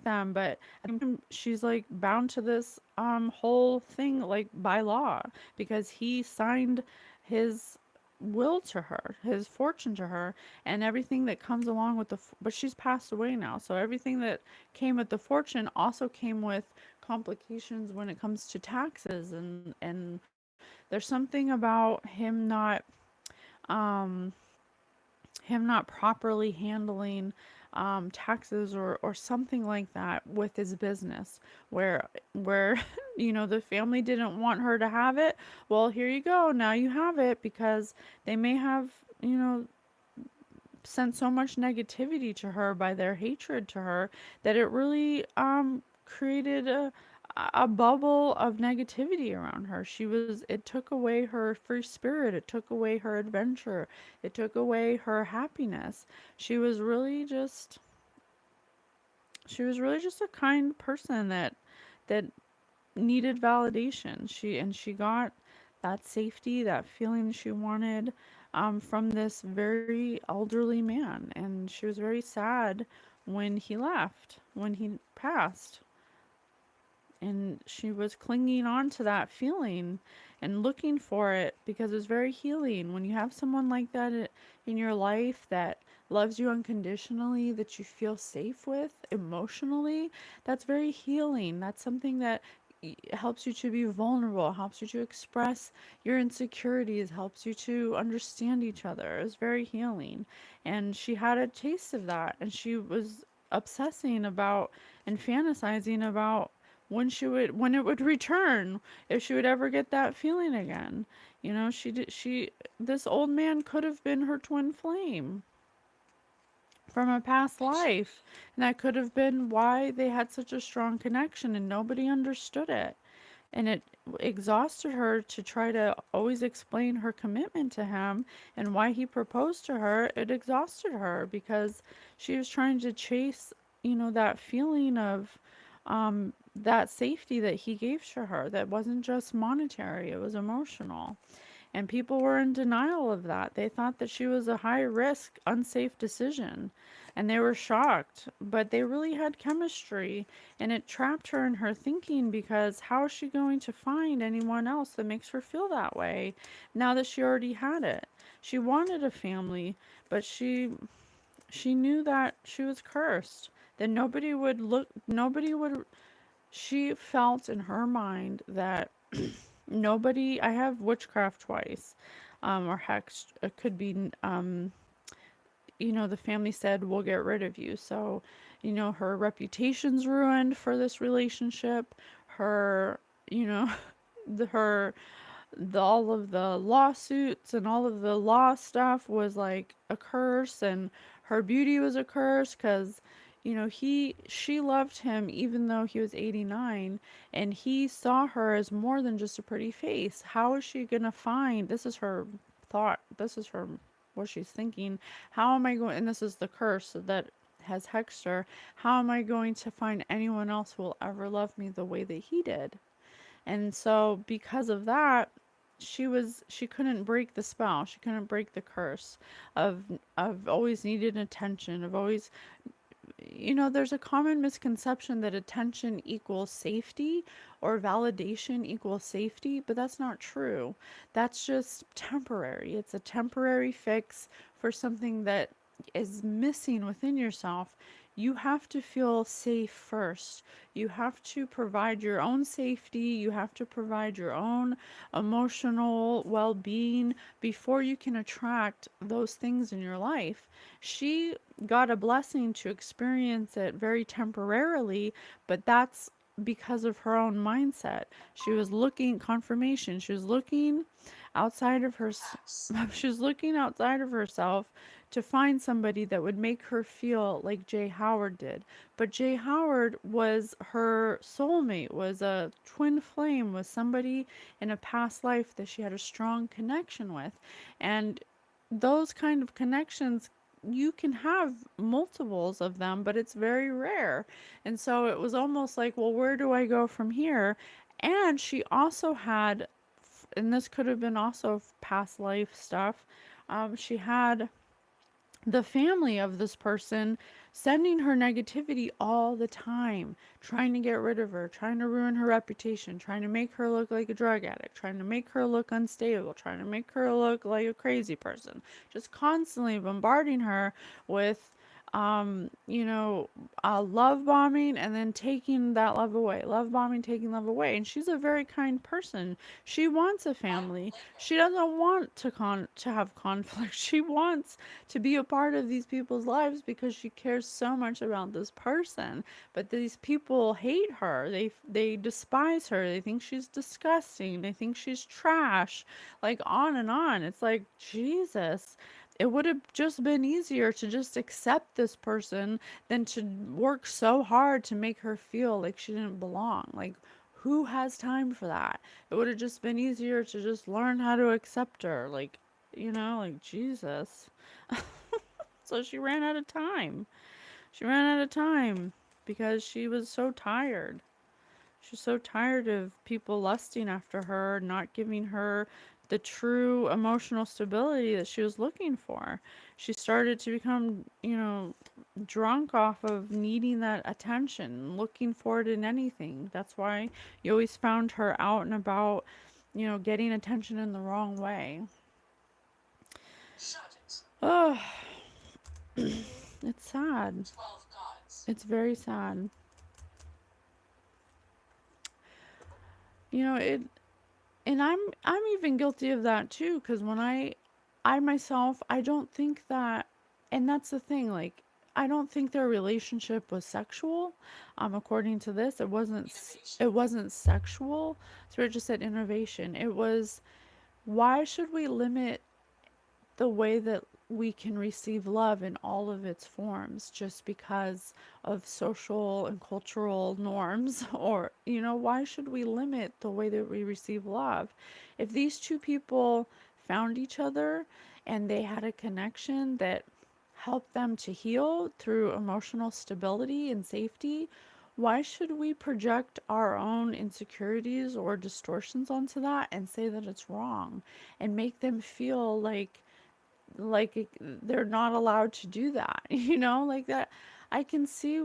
them, but at the same time, she's like bound to this whole thing, like, by law, because he signed his will to her, his fortune to her, and everything that comes along with but she's passed away now, so everything that came with the fortune also came with complications when it comes to taxes, and there's something about um him not properly handling taxes or something like that with his business, where the family didn't want her to have it. Well, here you go, now you have it, because they may have sent so much negativity to her by their hatred to her that it really created a bubble of negativity around her. It took away her free spirit, it took away her adventure, it took away her happiness. She was really just she was really just a kind person that needed validation. She got that safety, that feeling she wanted from this very elderly man, and she was very sad when he left, when he passed, and she was clinging on to that feeling and looking for it because it was very healing when you have someone like that in your life that loves you unconditionally, that you feel safe with emotionally. That's very healing. That's something that helps you to be vulnerable, helps you to express your insecurities, helps you to understand each other. It's very healing, and she had a taste of that, and she was obsessing about and fantasizing about when it would return, if she would ever get that feeling again. This old man could have been her twin flame from a past life. And that could have been why they had such a strong connection and nobody understood it. And it exhausted her to try to always explain her commitment to him and why he proposed to her. It exhausted her because she was trying to chase, that feeling of that safety that he gave to her that wasn't just monetary, it was emotional. And people were in denial of that. They thought that she was a high risk, unsafe decision. And they were shocked. But they really had chemistry. And it trapped her in her thinking because how is she going to find anyone else that makes her feel that way now that she already had it? She wanted a family, but she knew that she was cursed. That nobody would, she felt in her mind that nobody, I have witchcraft twice, or hex. It could be, the family said, we'll get rid of you. So, her reputation's ruined for this relationship. Her, you know, her all of the lawsuits and all of the law stuff was like a curse, and her beauty was a curse because she loved him even though he was 89, and he saw her as more than just a pretty face. How is she gonna find, this is her thought, this is her, what she's thinking, how am I going, and this is the curse that has hexed her, how am I going to find anyone else who will ever love me the way that he did? And so because of that, she couldn't break the spell. She couldn't break the curse of always needed attention, of always, there's a common misconception that attention equals safety or validation equals safety, but that's not true. That's just temporary. It's a temporary fix for something that is missing within yourself. You have to feel safe first. You have to provide your own safety. You have to provide your own emotional well being before you can attract those things in your life. She got a blessing to experience it very temporarily, but that's because of her own mindset. She was looking confirmation. She was looking outside of her she was looking outside of herself to find somebody that would make her feel like Jay Howard did. But Jay Howard was her soulmate, was a twin flame, was somebody in a past life that she had a strong connection with. And those kind of connections, you can have multiples of them, but it's very rare. And so it was almost like, well, where do I go from here? And she also had, and this could have been also past life stuff, she had the family of this person sending her negativity all the time, trying to get rid of her, trying to ruin her reputation, trying to make her look like a drug addict, trying to make her look unstable, trying to make her look like a crazy person, just constantly bombarding her with love bombing and then taking that love away, love bombing, taking love away. And she's a very kind person. She wants a family. She doesn't want to have conflict. She wants to be a part of these people's lives because she cares so much about this person. But these people hate her. They despise her. They think she's disgusting. They think she's trash. Like on and on. It's like, Jesus. It would have just been easier to just accept this person than to work so hard to make her feel like she didn't belong. Like, who has time for that? It would have just been easier to just learn how to accept her. Like Jesus. So she ran out of time. She ran out of time because she was so tired. She was so tired of people lusting after her, not giving her the true emotional stability that she was looking for. She started to become, drunk off of needing that attention, looking for it in anything. That's why you always found her out and about, getting attention in the wrong way. Oh, it's sad. It's very sad. It, and I'm even guilty of that too, because when I myself, I don't think that, and that's the thing, like, I don't think their relationship was sexual. According to this, it Innovation. wasn't sexual. Spirit just said innovation. It was, why should we limit the way that we can receive love in all of its forms just because of social and cultural norms? Or, why should we limit the way that we receive love? If these two people found each other and they had a connection that helped them to heal through emotional stability and safety, why should we project our own insecurities or distortions onto that and say that it's wrong and make them feel like they're not allowed to do that? Like that. I can see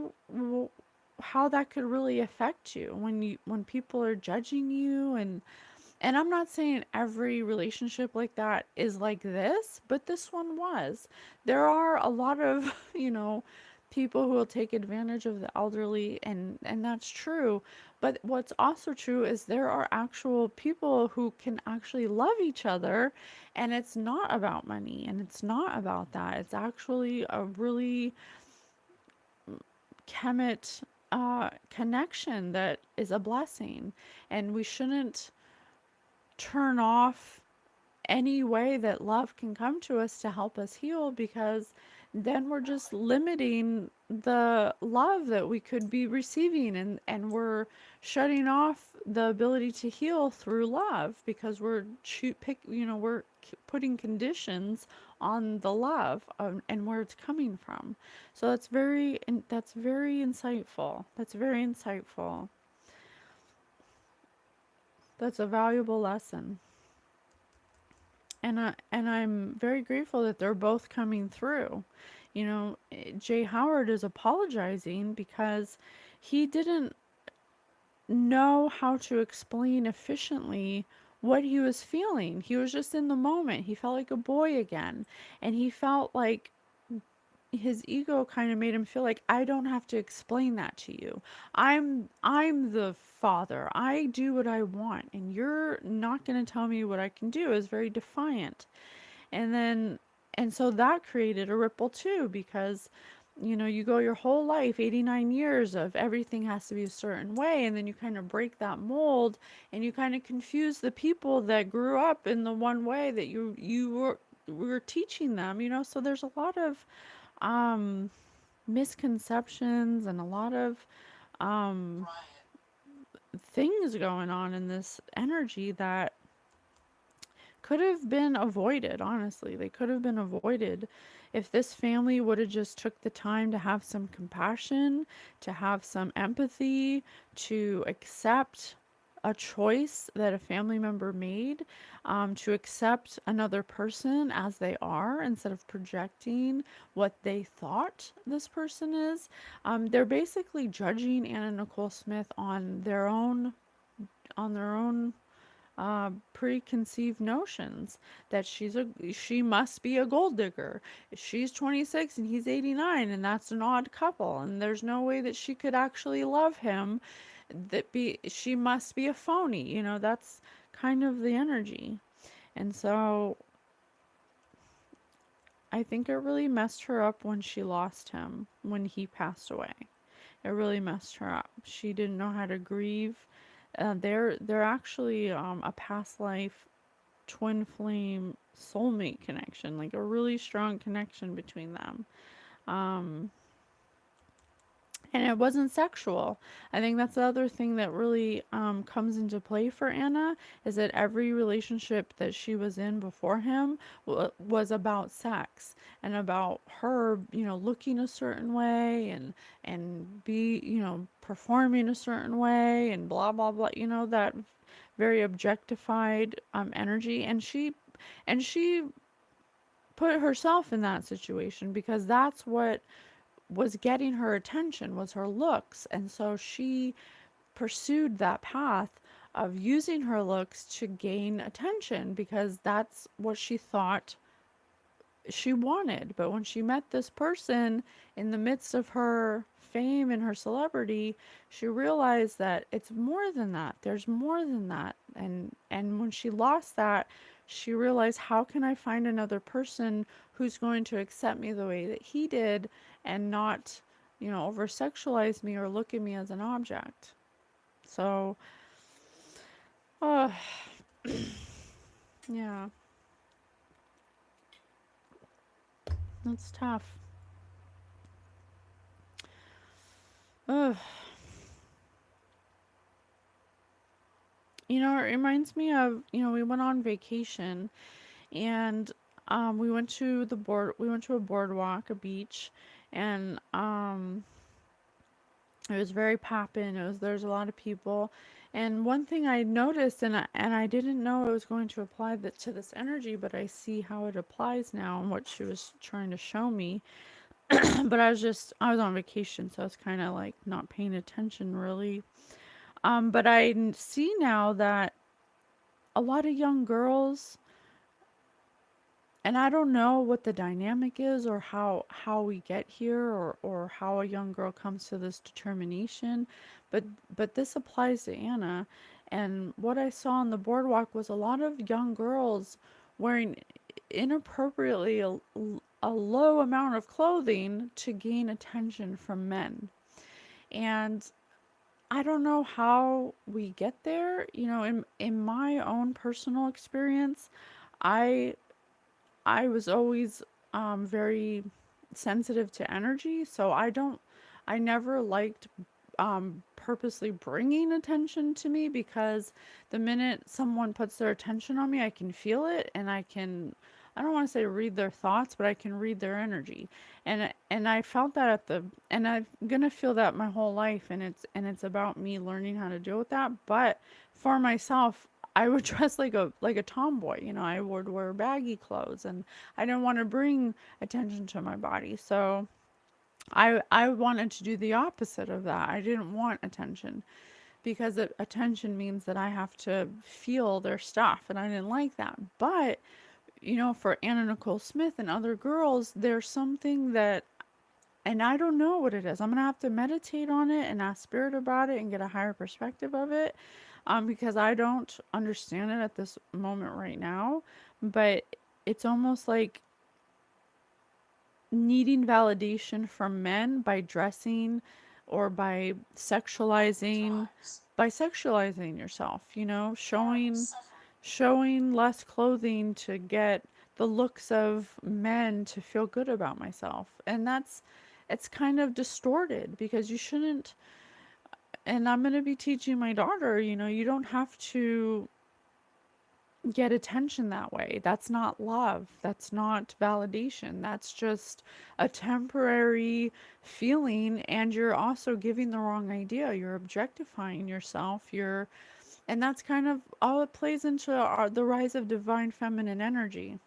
how that could really affect you when people are judging you. And I'm not saying every relationship like that is like this, but this one was. There are a lot of, people who will take advantage of the elderly, and that's true. But what's also true is there are actual people who can actually love each other, and it's not about money, and it's not about that. It's actually a really chemet connection that is a blessing, and we shouldn't turn off any way that love can come to us to help us heal, because then we're just limiting the love that we could be receiving, and we're shutting off the ability to heal through love because we're putting conditions on the love, and where it's coming from. So that's very insightful. That's very insightful. That's a valuable lesson. And I'm very grateful that they're both coming through. Jay Howard is apologizing because he didn't know how to explain efficiently what he was feeling. He was just in the moment. He felt like a boy again, and he felt like his ego kind of made him feel like, I don't have to explain that to you. I'm the father. I do what I want, and you're not going to tell me what I can do. Is very defiant. And then, and so that created a ripple too, because you go your whole life, 89 years of everything has to be a certain way, and then you kind of break that mold, and you kind of confuse the people that grew up in the one way that you were teaching them. So there's a lot of um misconceptions and a lot of um Right. things going on in this energy that could have been avoided. Honestly, they could have been avoided if this family would have just took the time to have some compassion, to have some empathy, to accept a choice that a family member made, to accept another person as they are instead of projecting what they thought this person is. They're basically judging Anna Nicole Smith on their own preconceived notions that she must be a gold digger. She's 26 and he's 89, and that's an odd couple, and there's no way that she could actually love him. She must be a phony. That's kind of the energy. And so I think it really messed her up when she lost him, when he passed away. It really messed her up. She didn't know how to grieve. They're actually a past life twin flame soulmate connection, like a really strong connection between them. Um, and it wasn't sexual. I think that's the other thing that really comes into play for Anna, is that every relationship that she was in before him was about sex and about her, looking a certain way, and performing a certain way, and blah blah blah. That very objectified energy, and she put herself in that situation because that's what was getting her attention, was her looks. And so she pursued that path of using her looks to gain attention because that's what she thought she wanted. But when she met this person in the midst of her fame and her celebrity, she realized that it's more than that. There's more than that. And when she lost that, she realized, how can I find another person who's going to accept me the way that he did, and not, over sexualize me or look at me as an object. So, uh, yeah, that's tough. Ugh. It reminds me of, we went on vacation and we went to a boardwalk, a beach, and it was very poppin'. There's a lot of people. And one thing I noticed, and I didn't know it was going to apply that to this energy, but I see how it applies now and what she was trying to show me. But I was on vacation, so I was kind of like not paying attention really. But see now that a lot of young girls, and I don't know what the dynamic is or how we get here, or how a young girl comes to this determination, but this applies to Anna. And what I saw on the boardwalk was a lot of young girls wearing inappropriately a low amount of clothing to gain attention from men. And I don't know how we get there. In my own personal experience, I I was always very sensitive to energy, so I never liked purposely bringing attention to me, because the minute someone puts their attention on me, I can feel it, and I don't want to say read their thoughts, but I can read their energy. And I felt that and I'm gonna feel that my whole life, and it's about me learning how to deal with that. But for myself, I would dress like a tomboy. I would wear baggy clothes, and I didn't want to bring attention to my body. So I wanted to do the opposite of that. I didn't want attention, because attention means that I have to feel their stuff, and I didn't like that. But for Anna Nicole Smith and other girls, there's something that, and I don't know what it is. I'm gonna have to meditate on it and ask spirit about it and get a higher perspective of it, because I don't understand it at this moment right now. But it's almost like needing validation from men by dressing, or by sexualizing yourself, showing less clothing to get the looks of men to feel good about myself. And it's kind of distorted, because you shouldn't. And I'm going to be teaching my daughter, you don't have to get attention that way. That's not love. That's not validation. That's just a temporary feeling, and you're also giving the wrong idea. You're objectifying yourself. And that's kind of all it plays into the rise of divine feminine energy.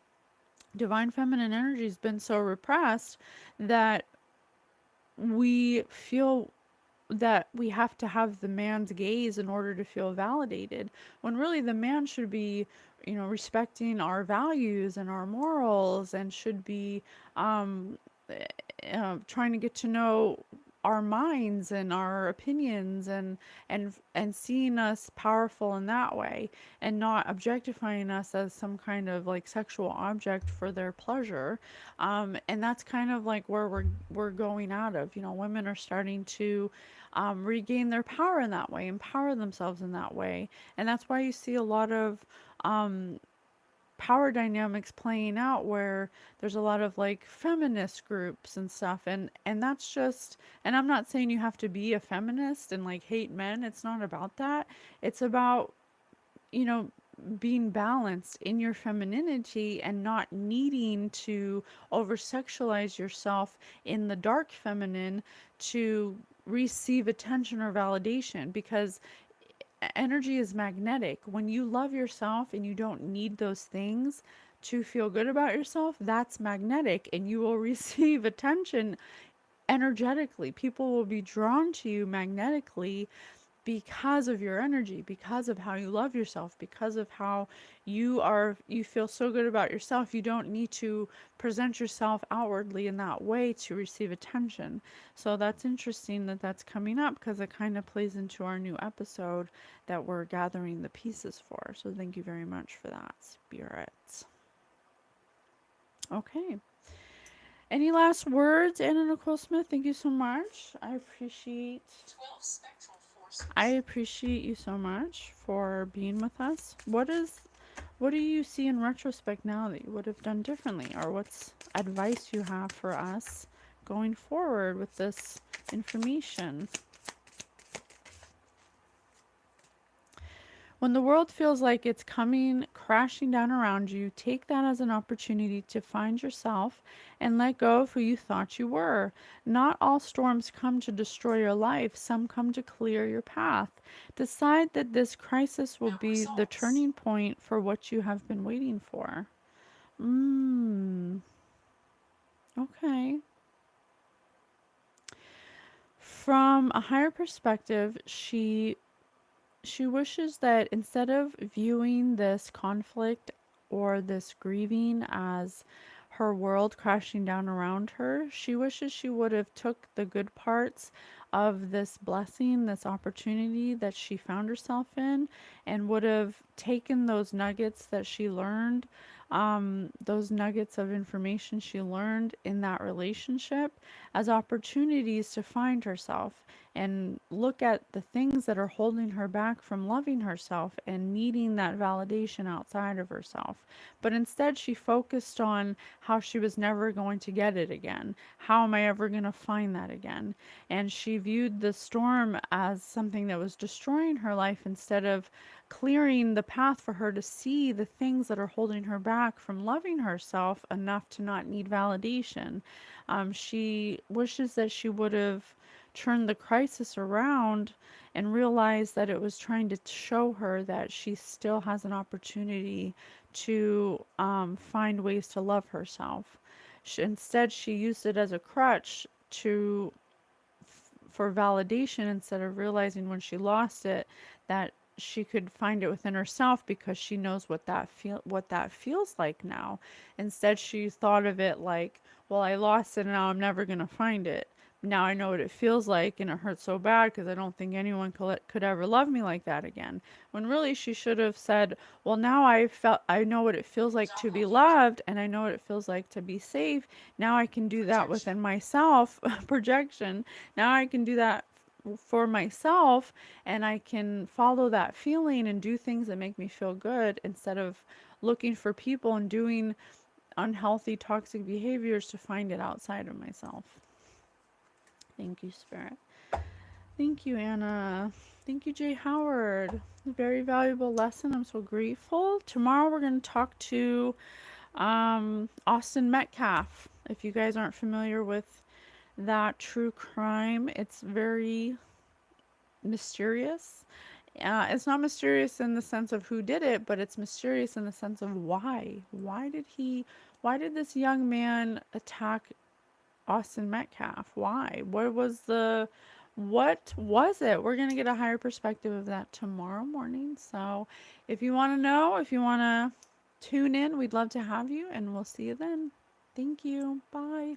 Divine feminine energy has been so repressed that we feel that we have to have the man's gaze in order to feel validated, when really the man should be, respecting our values and our morals, and should be um, trying to get to know our minds and our opinions, and seeing us powerful in that way, and not objectifying us as some kind of like sexual object for their pleasure. And that's kind of like where we're going out of. Women are starting to regain their power in that way, empower themselves in that way. And that's why you see a lot of um, power dynamics playing out, where there's a lot of like feminist groups and stuff. And that's just, and I'm not saying you have to be a feminist and like hate men. It's not about that. It's about, you know, being balanced in your femininity, and not needing to over sexualize yourself in the dark feminine to receive attention or validation, because energy is magnetic. When you love yourself and you don't need those things to feel good about yourself, that's magnetic, and you will receive attention energetically. People will be drawn to you magnetically because of your energy, because of how you love yourself, because of how you feel so good about yourself. You don't need to present yourself outwardly in that way to receive attention. So that's interesting that that's coming up, because it kind of plays into our new episode that we're gathering the pieces for. So thank you very much for that, spirits. Okay. Any last words, Anna Nicole Smith? Thank you so much. I appreciate you so much for being with us. What do you see in retrospect now that you would have done differently, or what's advice you have for us going forward with this information? When the world feels like it's coming crashing down around you, take that as an opportunity to find yourself and let go of who you thought you were. Not all storms come to destroy your life, some come to clear your path. Decide that this crisis will be the turning point for what you have been waiting for. Mmm, okay. From a higher perspective, she wishes that instead of viewing this conflict or this grieving as her world crashing down around her, she wishes she would have took the good parts of this blessing, this opportunity that she found herself in, and would have taken those nuggets that she learned, those nuggets of information she learned in that relationship as opportunities to find herself and look at the things that are holding her back from loving herself and needing that validation outside of herself. But instead, she focused on how she was never going to get it again. How am I ever going to find that again? And she viewed the storm as something that was destroying her life instead of clearing the path for her to see the things that are holding her back from loving herself enough to not need validation. She wishes that she would have turned the crisis around and realized that it was trying to show her that she still has an opportunity to find ways to love herself. Instead, she used it as a crutch to for validation instead of realizing when she lost it that she could find it within herself because she knows what that feels like now. Instead, she thought of it like, well, I lost it and now I'm never going to find it. Now I know what it feels like and it hurts so bad because I don't think anyone could ever love me like that again. When really she should have said, well, now I know what it feels like to be loved and I know what it feels like to be safe. Now I can do that within myself, projection. Now I can do that for myself and I can follow that feeling and do things that make me feel good instead of looking for people and doing unhealthy, toxic behaviors to find it outside of myself. Thank you, Spirit. Thank you, Anna. Thank you, Jay Howard. Very valuable lesson. I'm so grateful. Tomorrow we're going to talk to Austin Metcalf. If you guys aren't familiar with that true crime, it's very mysterious. It's not mysterious in the sense of who did it, but it's mysterious in the sense of why. Why did this young man attack Austin Metcalf? Why? What was it? We're going to get a higher perspective of that tomorrow morning. So if you want to know, if you want to tune in, we'd love to have you, and we'll see you then. Thank you. Bye.